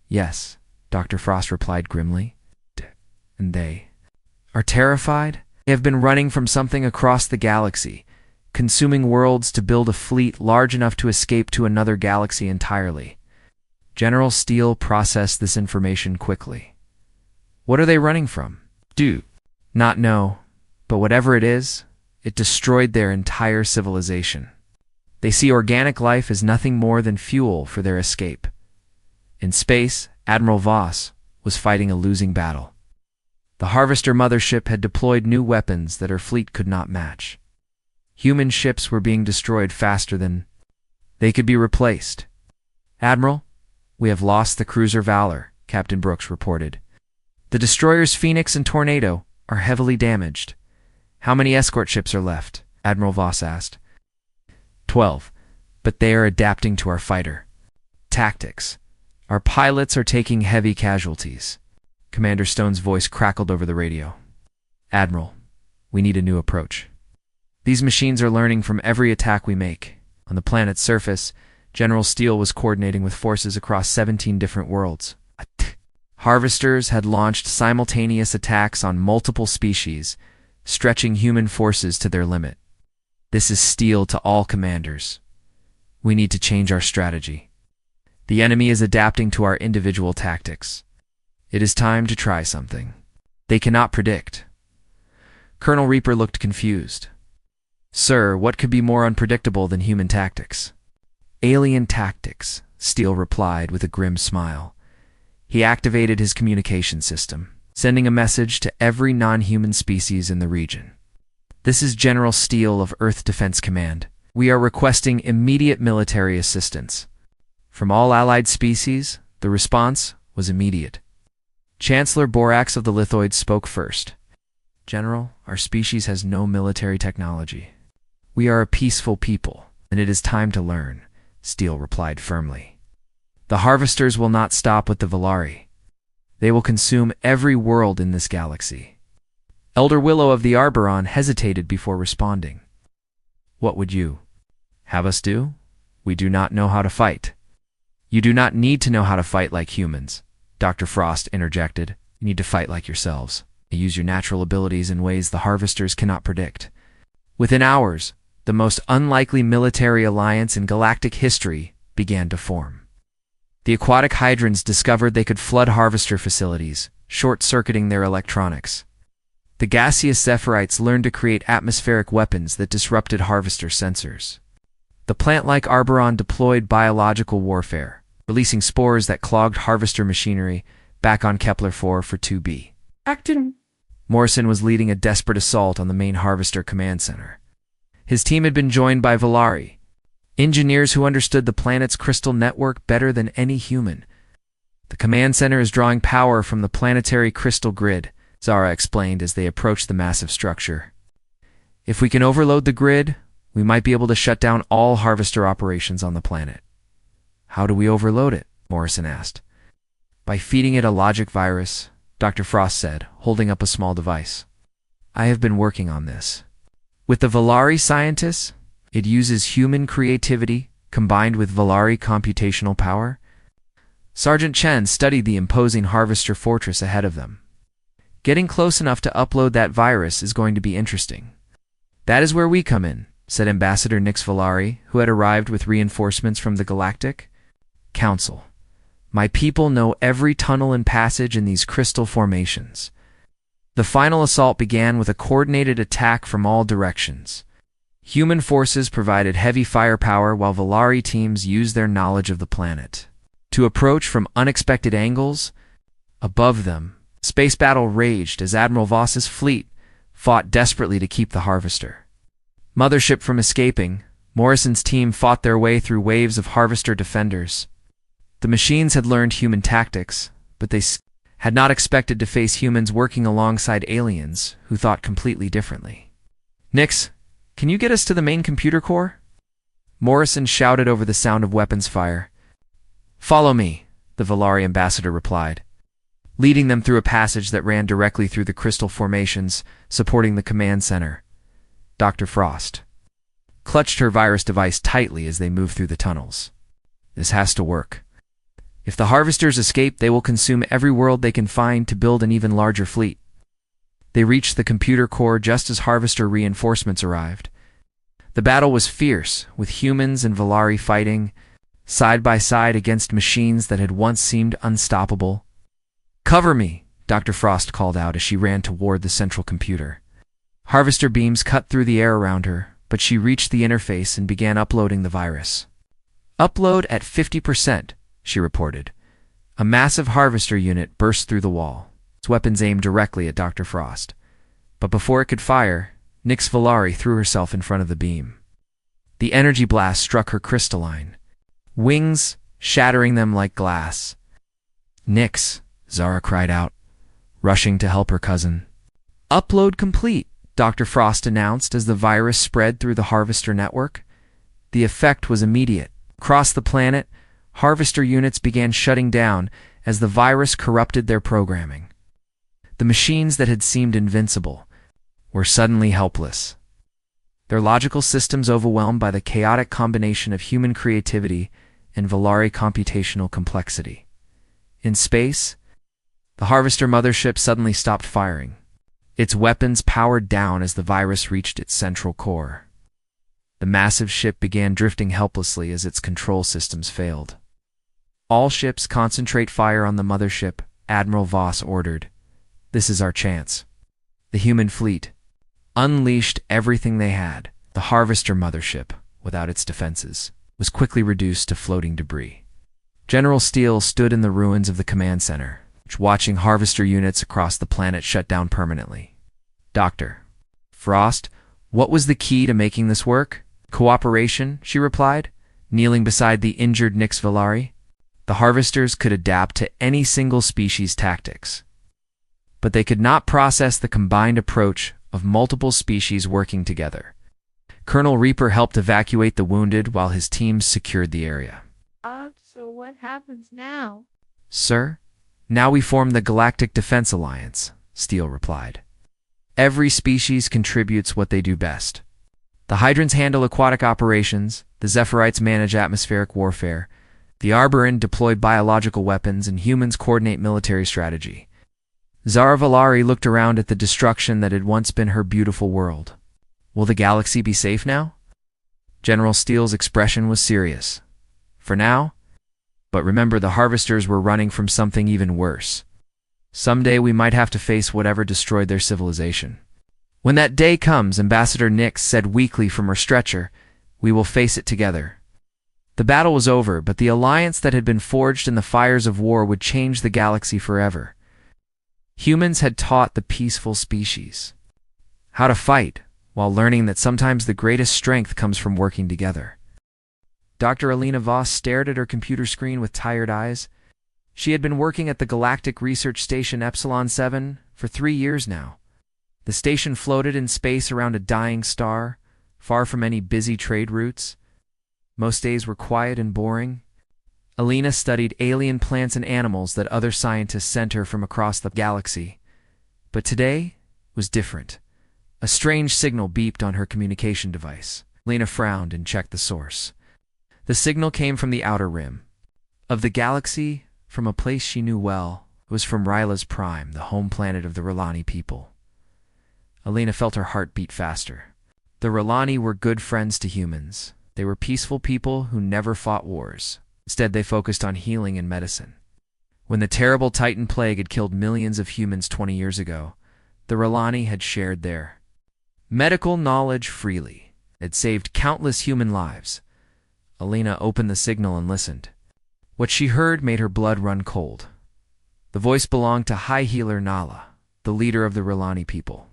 Yes, Dr. Frost replied grimly. And they are terrified? They have been running from something across the galaxy, consuming worlds to build a fleet large enough to escape to another galaxy entirely. General Steele processed this information quickly. What are they running from? Do not know, but whatever it is, it destroyed their entire civilization. They see organic life as nothing more than fuel for their escape. In space, Admiral Voss was fighting a losing battle. The Harvester mothership had deployed new weapons that her fleet could not match. Human ships were being destroyed faster than they could be replaced. Admiral, we have lost the cruiser Valor, Captain Brooks reported. The destroyers Phoenix and Tornado are heavily damaged. How many escort ships are left? Admiral Voss asked. 12, but they are adapting to our fighter tactics. Our pilots are taking heavy casualties. Commander Stone's voice crackled over the radio. Admiral, we need a new approach. These machines are learning from every attack we make. On the planet's surface, General Steele was coordinating with forces across 17 different worlds. Harvesters had launched simultaneous attacks on multiple species, stretching human forces to their limit. This is Steele to all commanders. We need to change our strategy. The enemy is adapting to our individual tactics. It is time to try something they cannot predict. Colonel Reaper looked confused. Sir, what could be more unpredictable than human tactics? Alien tactics, Steele replied with a grim smile. He activated his communication system, sending a message to every non-human species in the region. This is General Steele of Earth Defense Command. We are requesting immediate military assistance. From all allied species, the response was immediate. Chancellor Borax of the Lithoids spoke first. General, our species has no military technology. We are a peaceful people, and it is time to learn, Steele replied firmly. The harvesters will not stop with the Valari. They will consume every world in this galaxy. Elder Willow of the Arboron hesitated before responding. What would you have us do? We do not know how to fight. You do not need to know how to fight like humans, Dr. Frost interjected. You need to fight like yourselves. Use your natural abilities in ways the harvesters cannot predict. Within hours, the most unlikely military alliance in galactic history began to form. The aquatic hydrants discovered they could flood harvester facilities, short-circuiting their electronics. The gaseous Zephyrite learned to create atmospheric weapons that disrupted harvester sensors. The plant-like Arboron deployed biological warfare, releasing spores that clogged harvester machinery back on Kepler-4 for 2B. Acton. Morrison was leading a desperate assault on the main harvester command center. His team had been joined by Valari, engineers who understood the planet's crystal network better than any human. The command center is drawing power from the planetary crystal grid, Zara explained as they approached the massive structure. If we can overload the grid, we might be able to shut down all harvester operations on the planet. How do we overload it? Morrison asked. By feeding it a logic virus, Dr. Frost said, holding up a small device. I have been working on this. With the Valari scientists, it uses human creativity combined with Valari computational power. Sergeant Chen studied the imposing harvester fortress ahead of them. Getting close enough to upload that virus is going to be interesting. That is where we come in, said Ambassador Nix Valari, who had arrived with reinforcements from the Galactic Council. My people know every tunnel and passage in these crystal formations. The final assault began with a coordinated attack from all directions. Human forces provided heavy firepower while Valari teams used their knowledge of the planet to approach from unexpected angles. Above them, space battle raged as Admiral Voss's fleet fought desperately to keep the harvester mothership from escaping. Morrison's team fought their way through waves of harvester defenders. The machines had learned human tactics, but they had not expected to face humans working alongside aliens who thought completely differently. Nix, can you get us to the main computer core? Morrison shouted over the sound of weapons fire. Follow me, the Valari ambassador replied, leading them through a passage that ran directly through the crystal formations supporting the command center. Dr. Frost clutched her virus device tightly as they moved through the tunnels. This has to work. If the harvesters escape, they will consume every world they can find to build an even larger fleet. They reached the computer core just as harvester reinforcements arrived. The battle was fierce, with humans and Valari fighting side by side against machines that had once seemed unstoppable. Cover me, Dr. Frost called out as she ran toward the central computer. Harvester beams cut through the air around her, but she reached the interface and began uploading the virus. Upload at 50%, she reported. A massive harvester unit burst through the wall, its weapons aimed directly at Dr. Frost. But before it could fire, Nix Valari threw herself in front of the beam. The energy blast struck her crystalline wings, shattering them like glass. Nix, Zara cried out, rushing to help her cousin. Upload complete, Dr. Frost announced as the virus spread through the harvester network. The effect was immediate. Across the planet, harvester units began shutting down as the virus corrupted their programming. The machines that had seemed invincible were suddenly helpless, their logical systems overwhelmed by the chaotic combination of human creativity and Valari computational complexity. In space, the harvester mothership suddenly stopped firing. Its weapons powered down as the virus reached its central core. The massive ship began drifting helplessly as its control systems failed. All ships concentrate fire on the mothership, Admiral Voss ordered. This is our chance. The human fleet unleashed everything they had. The harvester mothership, without its defenses, was quickly reduced to floating debris. General Steele stood in the ruins of the command center, watching harvester units across the planet shut down permanently. Dr. Frost, what was the key to making this work? Cooperation, she replied, kneeling beside the injured Nix Valari. The harvesters could adapt to any single species' tactics, but they could not process the combined approach of multiple species working together. Colonel Reaper helped evacuate the wounded while his teams secured the area. So what happens now? Sir, now we form the Galactic Defense Alliance, Steele replied. Every species contributes what they do best. The Hydrants handle aquatic operations, the Zephyrite manage atmospheric warfare, the Arborin deploy biological weapons, and humans coordinate military strategy. Zara Valari looked around at the destruction that had once been her beautiful world. Will the galaxy be safe now? General Steele's expression was serious. For now. But remember, the Harvesters were running from something even worse. Someday we might have to face whatever destroyed their civilization. When that day comes, Ambassador Nix said weakly from her stretcher, we will face it together. The battle was over, but the alliance that had been forged in the fires of war would change the galaxy forever. Humans had taught the peaceful species how to fight, while learning that sometimes the greatest strength comes from working together. Dr. Alina Voss stared at her computer screen with tired eyes. She had been working at the Galactic Research Station Epsilon 7 for 3 years now. The station floated in space around a dying star, far from any busy trade routes. Most days were quiet and boring. Alina studied alien plants and animals that other scientists sent her from across the galaxy. But today was different. A strange signal beeped on her communication device. Alina frowned and checked the source. The signal came from the outer rim of the galaxy, from a place she knew well. It was from Ryla's Prime, the home planet of the R'Lani people. Alina felt her heart beat faster. The R'Lani were good friends to humans. They were peaceful people who never fought wars. Instead, they focused on healing and medicine. When the terrible Titan plague had killed millions of humans 20 years ago, the R'Lani had shared their medical knowledge freely. It had saved countless human lives. Alina opened the signal and listened. What she heard made her blood run cold. The voice belonged to High Healer Nala, the leader of the R'Lani people.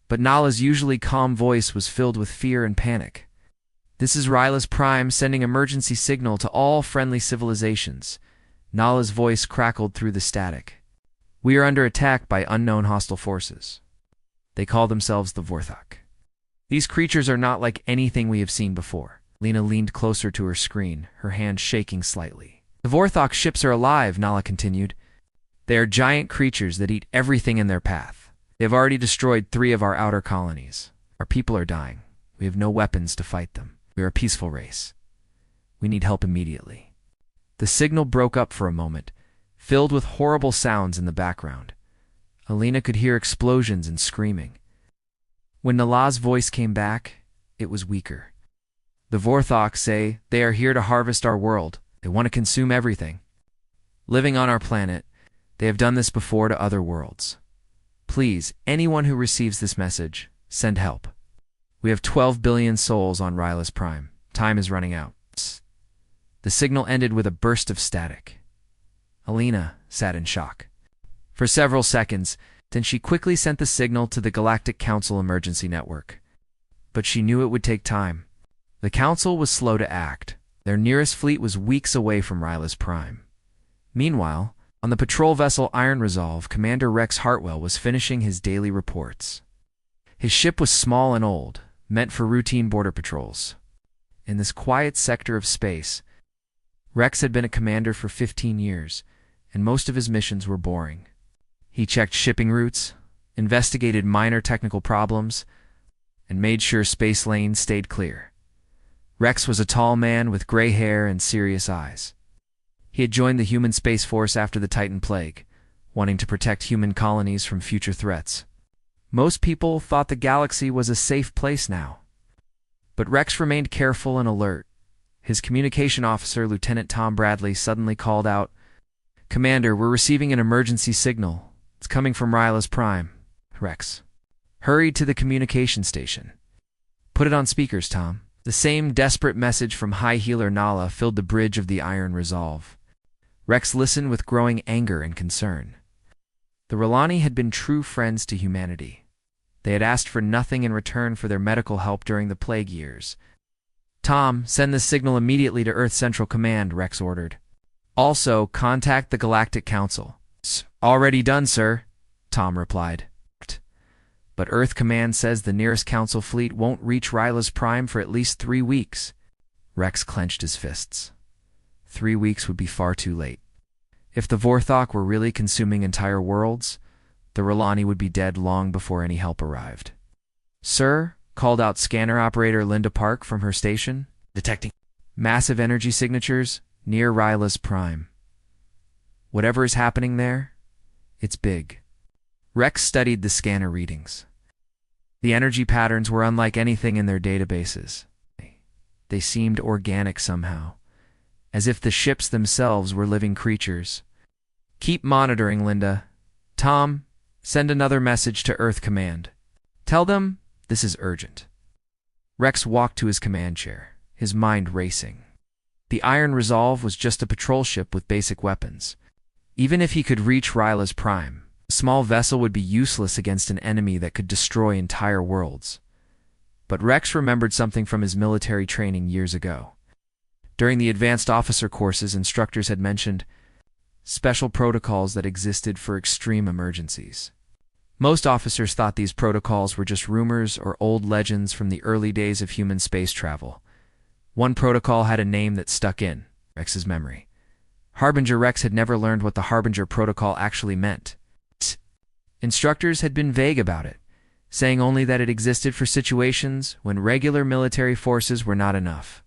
But Nala's usually calm voice was filled with fear and panic. This is Ryla's Prime sending emergency signal to all friendly civilizations. Nala's voice crackled through the static. We are under attack by unknown hostile forces. They call themselves the Vorthok. These creatures are not like anything we have seen before. Lena leaned closer to her screen, her hand shaking slightly. The Vorthok ships are alive, Nala continued. They are giant creatures that eat everything in their path. They have already destroyed 3 of our outer colonies. Our people are dying. We have no weapons to fight them. We are a peaceful race. We need help immediately. The signal broke up for a moment, filled with horrible sounds in the background. Alina could hear explosions and screaming. When Nala's voice came back, it was weaker. The Vorthok say they are here to harvest our world. They want to consume everything. Living on our planet, they have done this before to other worlds. Please, anyone who receives this message, send help. We have 12 billion souls on Ryla's Prime. Time is running out. The signal ended with a burst of static. Alina sat in shock. For several seconds, then she quickly sent the signal to the Galactic Council Emergency Network. But she knew it would take time. The Council was slow to act. Their nearest fleet was weeks away from Ryla's Prime. Meanwhile, on the patrol vessel Iron Resolve, Commander Rex Hartwell was finishing his daily reports. His ship was small and old, meant for routine border patrols. In this quiet sector of space, Rex had been a commander for 15 years, and most of his missions were boring. He checked shipping routes, investigated minor technical problems, and made sure space lanes stayed clear. Rex was a tall man with gray hair and serious eyes. He had joined the human Space Force after the Titan Plague, wanting to protect human colonies from future threats. Most people thought the galaxy was a safe place now. But Rex remained careful and alert. His communication officer, Lieutenant Tom Bradley, suddenly called out, "Commander, we're receiving an emergency signal. It's coming from Ryla's Prime." Rex hurried to the communication station. "Put it on speakers, Tom." The same desperate message from High Healer Nala filled the bridge of the Iron Resolve. Rex listened with growing anger and concern. The R'Lani had been true friends to humanity. They had asked for nothing in return for their medical help during the plague years. "Tom, send this signal immediately to Earth Central Command," Rex ordered. "Also, contact the Galactic Council." "Already done, sir," Tom replied. But Earth Command says the nearest Council fleet won't reach Ryla's Prime for at least 3 weeks. Rex clenched his fists. 3 weeks would be far too late. If the Vorthok were really consuming entire worlds, the R'hllani would be dead long before any help arrived. "Sir," called out scanner operator Linda Park from her station, detecting massive energy signatures near Ryla's Prime. "Whatever is happening there, it's big." Rex studied the scanner readings. The energy patterns were unlike anything in their databases. They seemed organic somehow, as if the ships themselves were living creatures. "Keep monitoring, Linda. Tom, send another message to Earth Command. Tell them this is urgent." Rex walked to his command chair, his mind racing. The Iron Resolve was just a patrol ship with basic weapons. Even if he could reach Ryla's Prime, a small vessel would be useless against an enemy that could destroy entire worlds. But Rex remembered something from his military training years ago. During the advanced officer courses, instructors had mentioned special protocols that existed for extreme emergencies. Most officers thought these protocols were just rumors or old legends from the early days of human space travel. One protocol had a name that stuck in Rex's memory. Harbinger. Rex had never learned what the Harbinger protocol actually meant. Instructors had been vague about it, saying only that it existed for situations when regular military forces were not enough.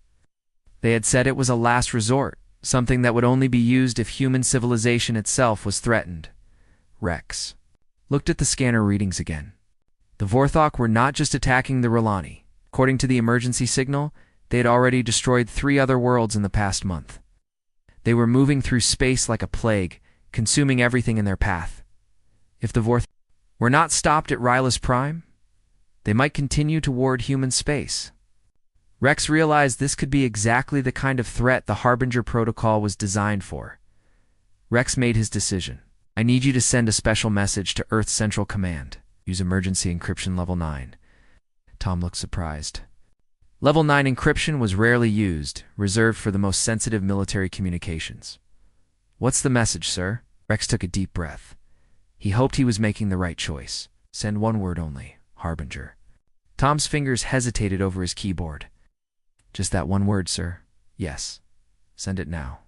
They had said it was a last resort, something that would only be used if human civilization itself was threatened. Rex looked at the scanner readings again. The Vorthok were not just attacking the R'hllani. According to the emergency signal, they had already destroyed 3 other worlds in the past month. They were moving through space like a plague, consuming everything in their path. If the Vorthok were not stopped at Ryla's Prime, they might continue toward human space. Rex realized this could be exactly the kind of threat the Harbinger protocol was designed for. Rex made his decision. "I need you to send a special message to Earth Central Command. Use emergency encryption level 9. Tom looked surprised. Level 9 encryption was rarely used, reserved for the most sensitive military communications. "What's the message, sir?" Rex took a deep breath. He hoped he was making the right choice. "Send one word only, Harbinger." Tom's fingers hesitated over his keyboard. "Just that one word, sir." "Yes. Send it now."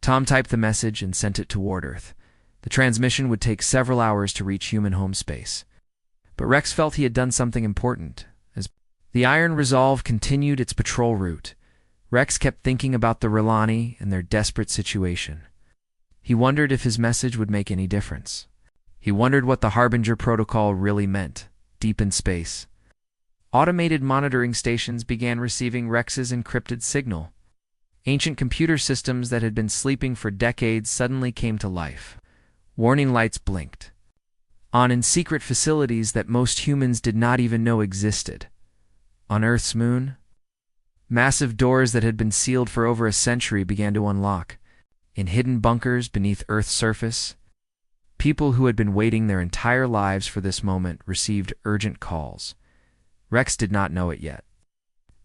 Tom typed the message and sent it toward Earth. The transmission would take several hours to reach human home space. But Rex felt he had done something important. As the Iron Resolve continued its patrol route, Rex kept thinking about the R'hllani and their desperate situation. He wondered if his message would make any difference. He wondered what the Harbinger protocol really meant, deep in space. Automated monitoring stations began receiving Rex's encrypted signal. Ancient computer systems that had been sleeping for decades suddenly came to life. Warning lights blinked on in secret facilities that most humans did not even know existed. On Earth's moon, massive doors that had been sealed for over a century began to unlock. In hidden bunkers beneath Earth's surface, people who had been waiting their entire lives for this moment received urgent calls. Rex did not know it yet,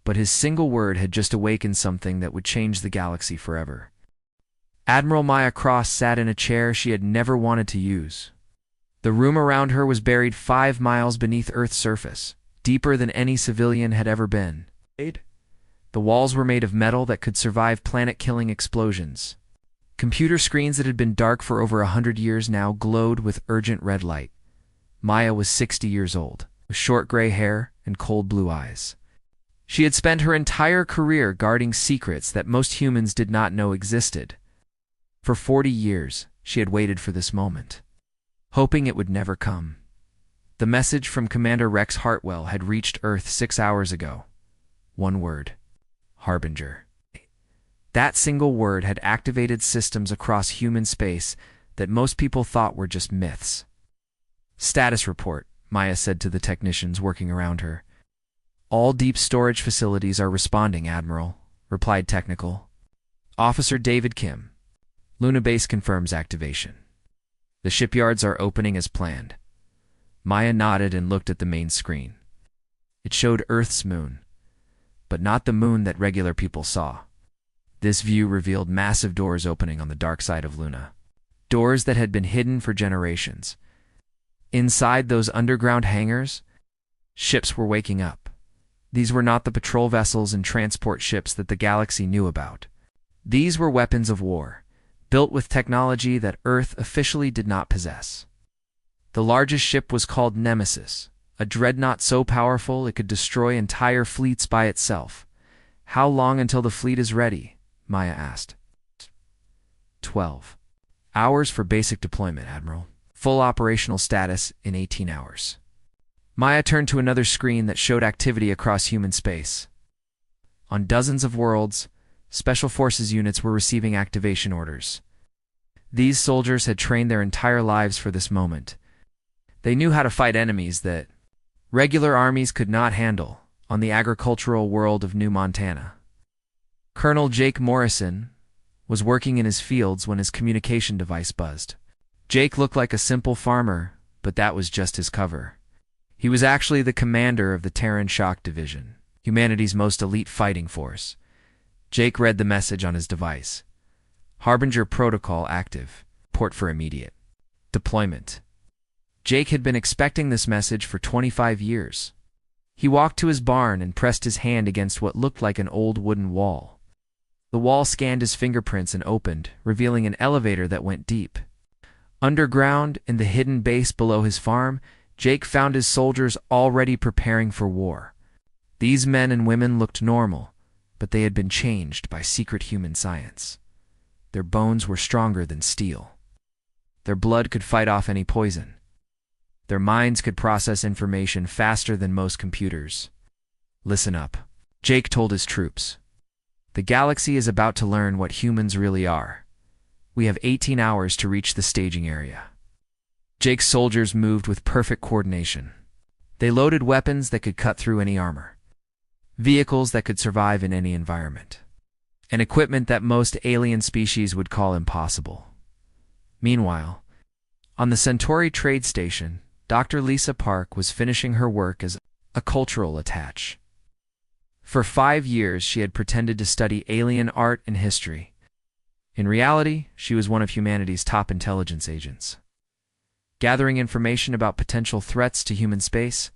but his single word had just awakened something that would change the galaxy forever. Admiral Maya Cross sat in a chair she had never wanted to use. The room around her was buried 5 miles beneath Earth's surface, deeper than any civilian had ever been. The walls were made of metal that could survive planet-killing explosions. Computer screens that had been dark for over 100 years now glowed with urgent red light. Maya was 60 years old, with short gray hair and cold blue eyes. She had spent her entire career guarding secrets that most humans did not know existed. For 40 years, she had waited for this moment, hoping it would never come. The message from Commander Rex Hartwell had reached Earth 6 hours ago. One word: Harbinger. That single word had activated systems across human space that most people thought were just myths. "Status report," Maya said to the technicians working around her. "All deep storage facilities are responding, Admiral," replied Technical. Officer David Kim. "Luna Base confirms activation. The shipyards are opening as planned." Maya nodded and looked at the main screen. It showed Earth's moon, but not the moon that regular people saw. This view revealed massive doors opening on the dark side of Luna. Doors that had been hidden for generations. Inside those underground hangars, ships were waking up. These were not the patrol vessels and transport ships that the galaxy knew about. These were weapons of war, built with technology that Earth officially did not possess. The largest ship was called Nemesis, a dreadnought so powerful it could destroy entire fleets by itself. How long until the fleet is ready? Maya asked. 12 hours for basic deployment, Admiral. Full operational status in 18 hours. Maya turned to another screen that showed activity across human space. On dozens of worlds, Special Forces units were receiving activation orders. These soldiers had trained their entire lives for this moment. They knew how to fight enemies that regular armies could not handle on the agricultural world of New Montana. Colonel Jake Morrison was working in his fields when his communication device buzzed. Jake looked like a simple farmer, but that was just his cover. He was actually the commander of the Terran Shock Division, humanity's most elite fighting force. Jake read the message on his device. Harbinger protocol active. Port for immediate deployment. Jake had been expecting this message for 25 years. He walked to his barn and pressed his hand against what looked like an old wooden wall. The wall scanned his fingerprints and opened, revealing an elevator that went deep. Underground, in the hidden base below his farm, Jake found his soldiers already preparing for war. These men and women looked normal, but they had been changed by secret human science. Their bones were stronger than steel. Their blood could fight off any poison. Their minds could process information faster than most computers. Listen up, Jake told his troops. The galaxy is about to learn what humans really are. We have 18 hours to reach the staging area. Jake's soldiers moved with perfect coordination. They loaded weapons that could cut through any armor, vehicles that could survive in any environment, and equipment that most alien species would call impossible. Meanwhile, on the Centauri trade station, Dr. Lisa Park was finishing her work as a cultural attaché. For 5 years, she had pretended to study alien art and history. In reality, she was one of humanity's top intelligence agents. Gathering information about potential threats to human space,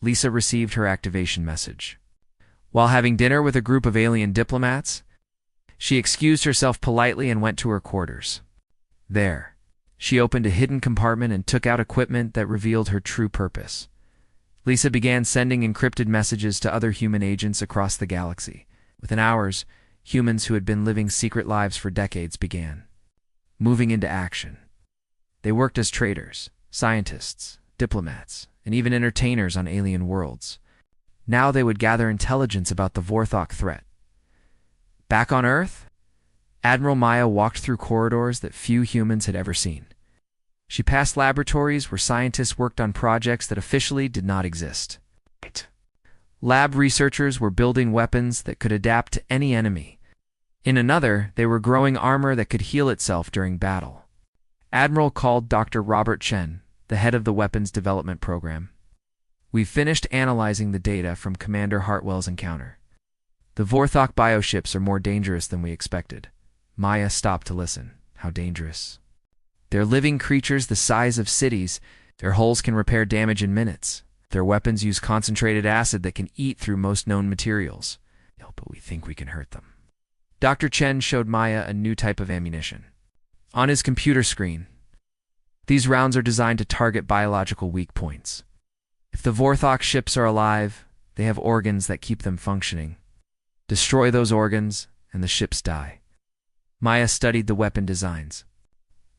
Lisa received her activation message. While having dinner with a group of alien diplomats, she excused herself politely and went to her quarters. There, she opened a hidden compartment and took out equipment that revealed her true purpose. Lisa began sending encrypted messages to other human agents across the galaxy. Within hours, humans who had been living secret lives for decades began moving into action. They worked as traders, scientists, diplomats, and even entertainers on alien worlds. Now they would gather intelligence about the Vorthok threat. Back on Earth, Admiral Maya walked through corridors that few humans had ever seen. She passed laboratories where scientists worked on projects that officially did not exist. Lab researchers were building weapons that could adapt to any enemy. In another, they were growing armor that could heal itself during battle. Admiral called Dr. Robert Chen, the head of the weapons development program. We've finished analyzing the data from Commander Hartwell's encounter. The Vorthok bioships are more dangerous than we expected. Maya stopped to listen. How dangerous? They're living creatures the size of cities. Their hulls can repair damage in minutes. Their weapons use concentrated acid that can eat through most known materials. But we think we can hurt them. Dr. Chen showed Maya a new type of ammunition. On his computer screen, these rounds are designed to target biological weak points. If the Vorthok ships are alive, they have organs that keep them functioning. Destroy those organs, and the ships die. Maya studied the weapon designs.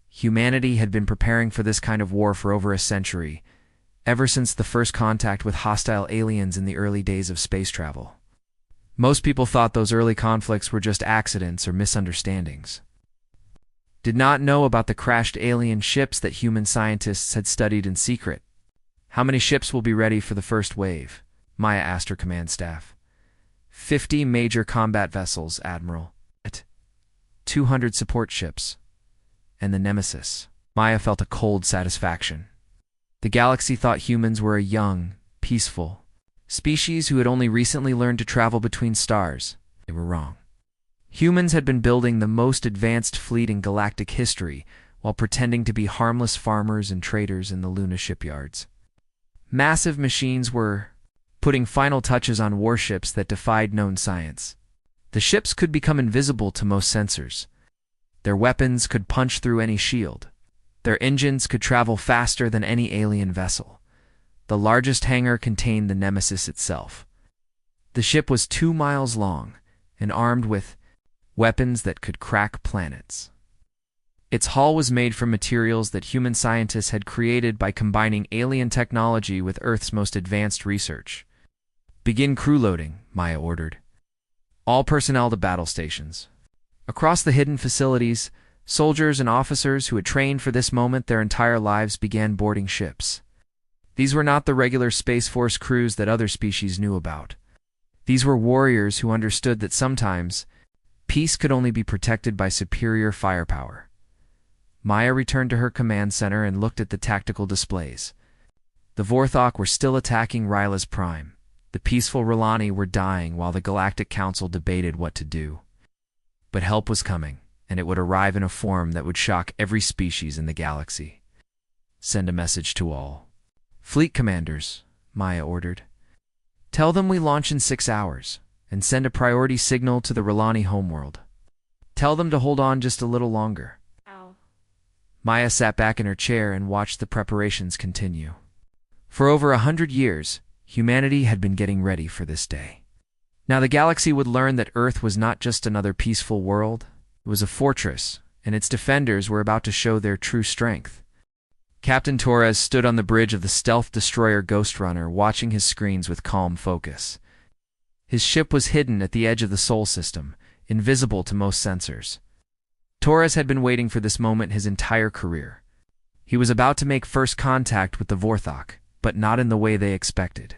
Humanity had been preparing for this kind of war for over a century, ever since the first contact with hostile aliens in the early days of space travel. Most people thought those early conflicts were just accidents or misunderstandings. Did not know about the crashed alien ships that human scientists had studied in secret. How many ships will be ready for the first wave? Maya asked her command staff. 50 major combat vessels, Admiral. 200 support ships. And the Nemesis. Maya felt a cold satisfaction. The galaxy thought humans were a young, peaceful species who had only recently learned to travel between stars. They were wrong. Humans had been building the most advanced fleet in galactic history, while pretending to be harmless farmers and traders in the Luna shipyards. Massive machines were putting final touches on warships that defied known science. The ships could become invisible to most sensors. Their weapons could punch through any shield. Their engines could travel faster than any alien vessel. The largest hangar contained the Nemesis itself. The ship was 2 miles long and armed with weapons that could crack planets. Its hull was made from materials that human scientists had created by combining alien technology with Earth's most advanced research. "Begin crew loading," Maya ordered. "All personnel to battle stations." Across the hidden facilities, soldiers and officers who had trained for this moment their entire lives began boarding ships. These were not the regular Space Force crews that other species knew about. These were warriors who understood that sometimes peace could only be protected by superior firepower. Maya returned to her command center and looked at the tactical displays. The Vorthok were still attacking Ryla's Prime. The peaceful R'Lani were dying while the Galactic Council debated what to do. But help was coming, and it would arrive in a form that would shock every species in the galaxy. "Send a message to all fleet commanders," Maya ordered. "Tell them we launch in 6 hours, and send a priority signal to the R'Lani homeworld. Tell them to hold on just a little longer." Ow. Maya sat back in her chair and watched the preparations continue. For over 100 years, humanity had been getting ready for this day. Now the galaxy would learn that Earth was not just another peaceful world, it was a fortress, and its defenders were about to show their true strength. Captain Torres stood on the bridge of the stealth destroyer Ghost Runner, watching his screens with calm focus. His ship was hidden at the edge of the Sol system, invisible to most sensors. Torres had been waiting for this moment his entire career. He was about to make first contact with the Vorthok, but not in the way they expected.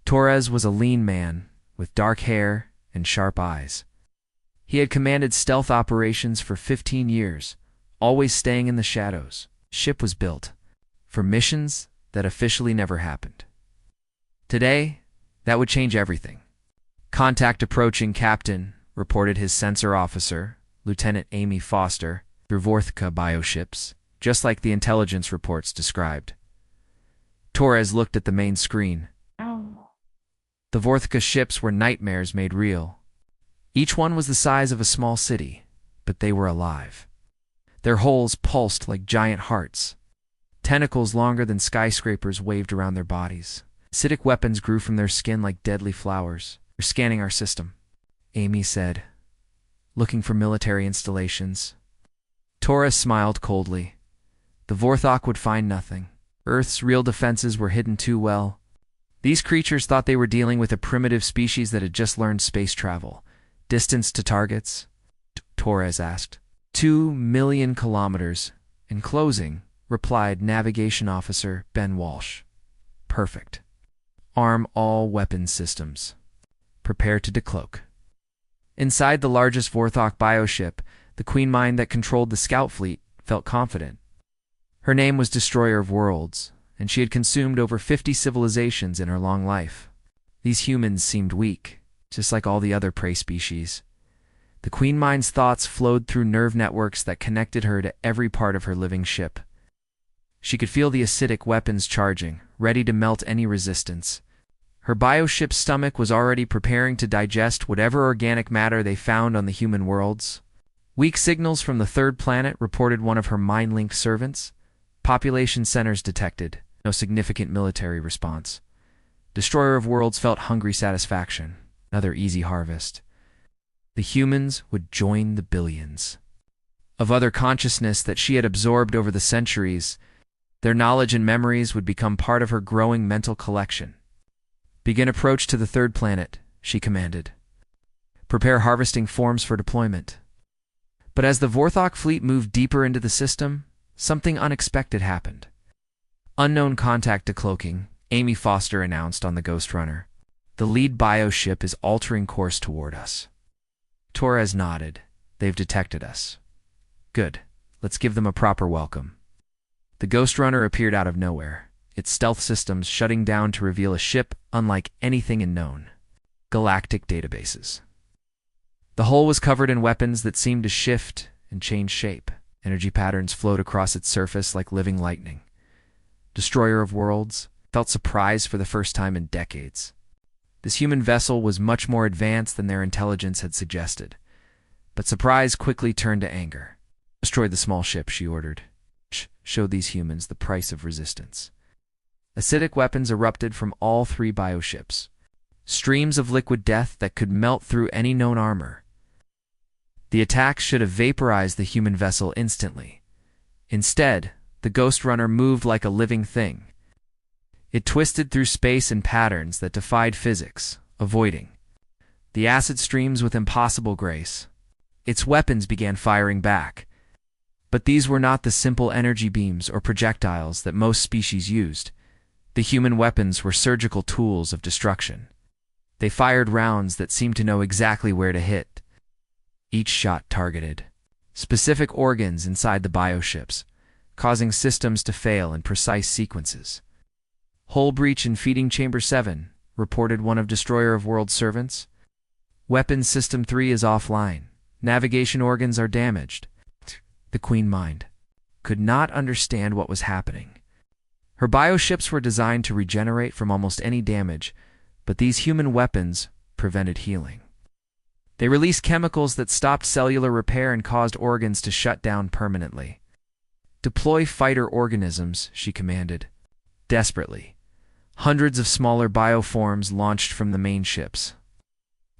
Torres was a lean man, with dark hair and sharp eyes. He had commanded stealth operations for 15 years, always staying in the shadows. Ship was built for missions that officially never happened. Today, that would change everything. "Contact approaching, Captain," reported his sensor officer, Lieutenant Amy Foster, through Vorthka bioships, just like the intelligence reports described. Torres looked at the main screen. Ow. The Vorthka ships were nightmares made real. Each one was the size of a small city, but they were alive. Their hulls pulsed like giant hearts. Tentacles longer than skyscrapers waved around their bodies. Acidic weapons grew from their skin like deadly flowers. "They're scanning our system," Amy said, "looking for military installations." Torres smiled coldly. The Vorthok would find nothing. Earth's real defenses were hidden too well. These creatures thought they were dealing with a primitive species that had just learned space travel. "Distance to targets?" Torres asked. 2 million kilometers. "In closing," replied Navigation Officer Ben Walsh. "Perfect. Arm all weapons systems. Prepare to decloak." Inside the largest Vorthok bioship, the Queen Mind that controlled the scout fleet felt confident. Her name was Destroyer of Worlds, and she had consumed over 50 civilizations in her long life. These humans seemed weak, just like all the other prey species. The Queen Mind's thoughts flowed through nerve networks that connected her to every part of her living ship. She could feel the acidic weapons charging, ready to melt any resistance. Her bioship's stomach was already preparing to digest whatever organic matter they found on the human worlds. "Weak signals from the third planet," reported one of her mind-linked servants. "Population centers detected. No significant military response." Destroyer of Worlds felt hungry satisfaction. Another easy harvest. The humans would join the billions of other consciousness that she had absorbed over the centuries. Their knowledge and memories would become part of her growing mental collection. "Begin approach to the third planet," she commanded. "Prepare harvesting forms for deployment." But as the Vorthok fleet moved deeper into the system, something unexpected happened. "Unknown contact decloaking," Amy Foster announced on the Ghost Runner. "The lead bioship is altering course toward us." Torres nodded. "They've detected us." "Good. Let's give them a proper welcome." The Ghost Runner appeared out of nowhere, its stealth systems shutting down to reveal a ship unlike anything in known galactic databases. The hull was covered in weapons that seemed to shift and change shape. Energy patterns flowed across its surface like living lightning. Destroyer of Worlds felt surprised for the first time in decades. This human vessel was much more advanced than their intelligence had suggested. But surprise quickly turned to anger. Destroy the small ship, she ordered. Show these humans the price of resistance. Acidic weapons erupted from all three bioships. Streams of liquid death that could melt through any known armor. The attack should have vaporized the human vessel instantly. Instead, the Ghost Runner moved like a living thing. It twisted through space in patterns that defied physics, avoiding the acid streams with impossible grace. Its weapons began firing back. But these were not the simple energy beams or projectiles that most species used. The human weapons were surgical tools of destruction. They fired rounds that seemed to know exactly where to hit. Each shot targeted specific organs inside the bioships, causing systems to fail in precise sequences. Hull breach in Feeding Chamber 7, reported one of Destroyer of Worlds' servants. Weapons System 3 is offline. Navigation organs are damaged. The Queen Mind could not understand what was happening. Her bioships were designed to regenerate from almost any damage, but these human weapons prevented healing. They released chemicals that stopped cellular repair and caused organs to shut down permanently. Deploy fighter organisms, she commanded. Desperately, hundreds of smaller bioforms launched from the main ships.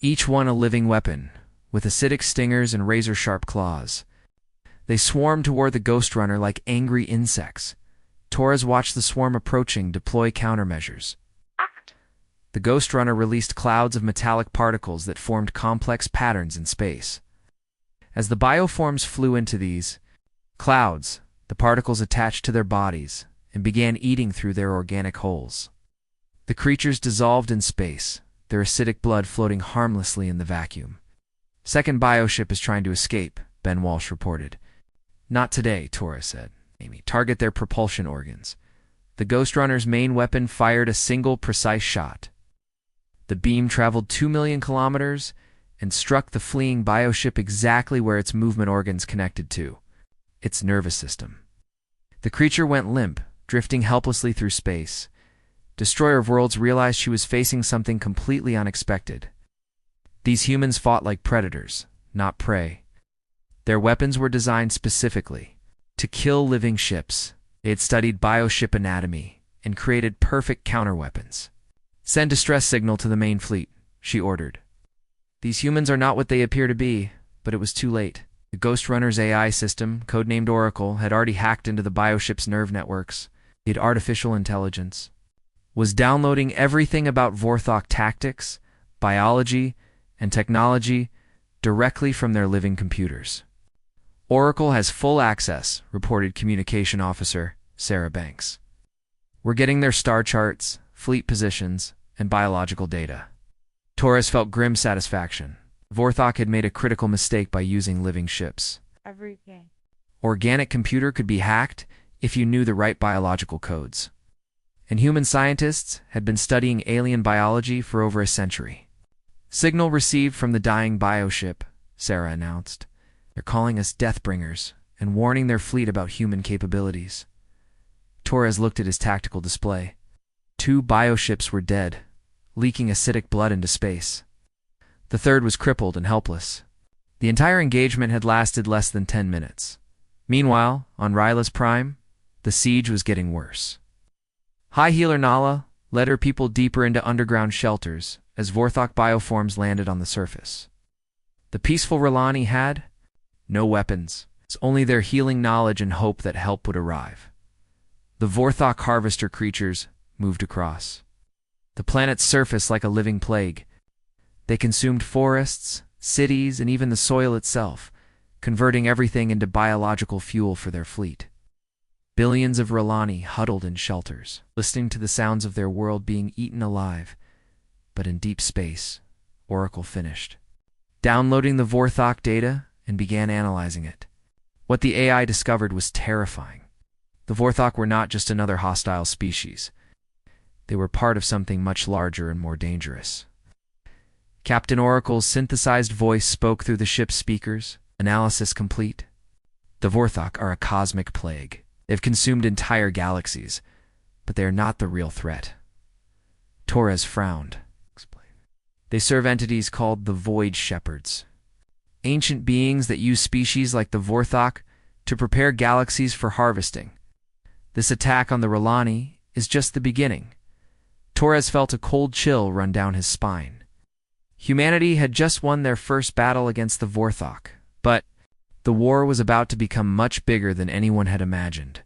Each one a living weapon, with acidic stingers and razor-sharp claws. They swarmed toward the Ghost Runner like angry insects. Torres watched the swarm approaching deploy countermeasures. The Ghost Runner released clouds of metallic particles that formed complex patterns in space. As the bioforms flew into these clouds, the particles attached to their bodies and began eating through their organic holes. The creatures dissolved in space, their acidic blood floating harmlessly in the vacuum. Second bioship is trying to escape, Ben Walsh reported. Not today, Torres said. Amy, target their propulsion organs. The Ghost Runner's main weapon fired a single precise shot. The beam traveled 2 million kilometers and struck the fleeing bioship exactly where its movement organs connected to its nervous system. The creature went limp, drifting helplessly through space. Destroyer of Worlds realized she was facing something completely unexpected. These humans fought like predators, not prey. Their weapons were designed specifically to kill living ships. They had studied bioship anatomy and created perfect counterweapons. Send distress signal to the main fleet, she ordered. These humans are not what they appear to be, but it was too late. The Ghost Runner's AI system, codenamed Oracle, had already hacked into the bioship's nerve networks. It artificial intelligence was downloading everything about Vorthok tactics, biology, and technology directly from their living computers. Oracle has full access, reported Communication Officer Sarah Banks. We're getting their star charts, fleet positions, and biological data. Torres felt grim satisfaction. Vorthok had made a critical mistake by using living ships. Everything. Organic computer could be hacked if you knew the right biological codes. And human scientists had been studying alien biology for over a century. Signal received from the dying bioship, Sarah announced. They're calling us Deathbringers and warning their fleet about human capabilities. Torres looked at his tactical display. 2 bioships were dead, leaking acidic blood into space. The third was crippled and helpless. The entire engagement had lasted less than 10 minutes. Meanwhile, on Ryla's Prime, the siege was getting worse. High Healer Nala led her people deeper into underground shelters as Vorthok bioforms landed on the surface. The peaceful R'Lani had no weapons. It's only their healing knowledge and hope that help would arrive. The Vorthok harvester creatures moved across the planet's surface like a living plague. They consumed forests, cities, and even the soil itself, converting everything into biological fuel for their fleet. Billions of R'Lani huddled in shelters, listening to the sounds of their world being eaten alive. But in deep space, Oracle finished downloading the Vorthok data and began analyzing it. What the AI discovered was terrifying. The Vorthok were not just another hostile species. They were part of something much larger and more dangerous. Captain Oracle's synthesized voice spoke through the ship's speakers, analysis complete. The Vorthok are a cosmic plague. They've consumed entire galaxies, but they are not the real threat. Torres frowned. They serve entities called the Void Shepherds, ancient beings that use species like the Vorthok to prepare galaxies for harvesting. This attack on the R'Lani is just the beginning. Torres felt a cold chill run down his spine. Humanity had just won their first battle against the Vorthok, but the war was about to become much bigger than anyone had imagined.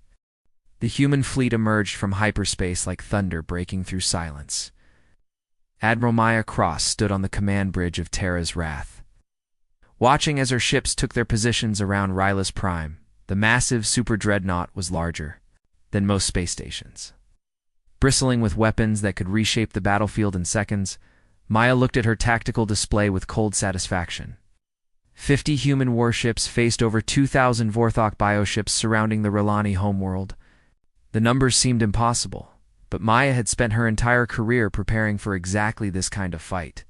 The human fleet emerged from hyperspace like thunder breaking through silence. Admiral Maya Cross stood on the command bridge of Terra's Wrath. Watching as her ships took their positions around Rylas Prime, the massive super dreadnought was larger than most space stations. Bristling with weapons that could reshape the battlefield in seconds, Maya looked at her tactical display with cold satisfaction. 50 human warships faced over 2,000 Vorthok bioships surrounding the R'Lani homeworld. The numbers seemed impossible, but Maya had spent her entire career preparing for exactly this kind of fight.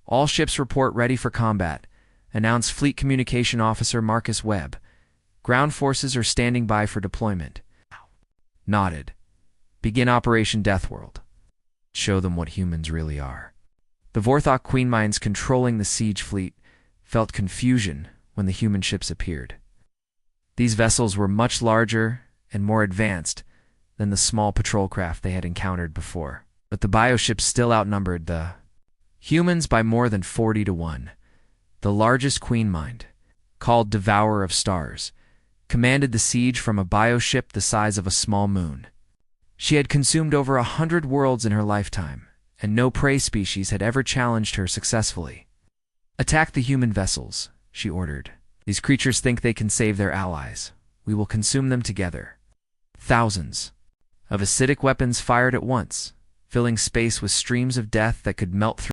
All ships report ready for combat, announced Fleet Communication Officer Marcus Webb. Ground forces are standing by for deployment. Nodded. Begin Operation Deathworld. Show them what humans really are. The Vorthok Queen Mines controlling the siege fleet felt confusion when the human ships appeared. These vessels were much larger and more advanced than the small patrol craft they had encountered before, but the bioships still outnumbered the humans by more than 40-1. The largest Queen Mind, called Devourer of Stars, commanded the siege from a bioship the size of a small moon. She had consumed over 100 worlds in her lifetime, and no prey species had ever challenged her successfully. Attack the human vessels, she ordered. These creatures think they can save their allies. We will consume them together. Thousands of acidic weapons fired at once, filling space with streams of death that could melt through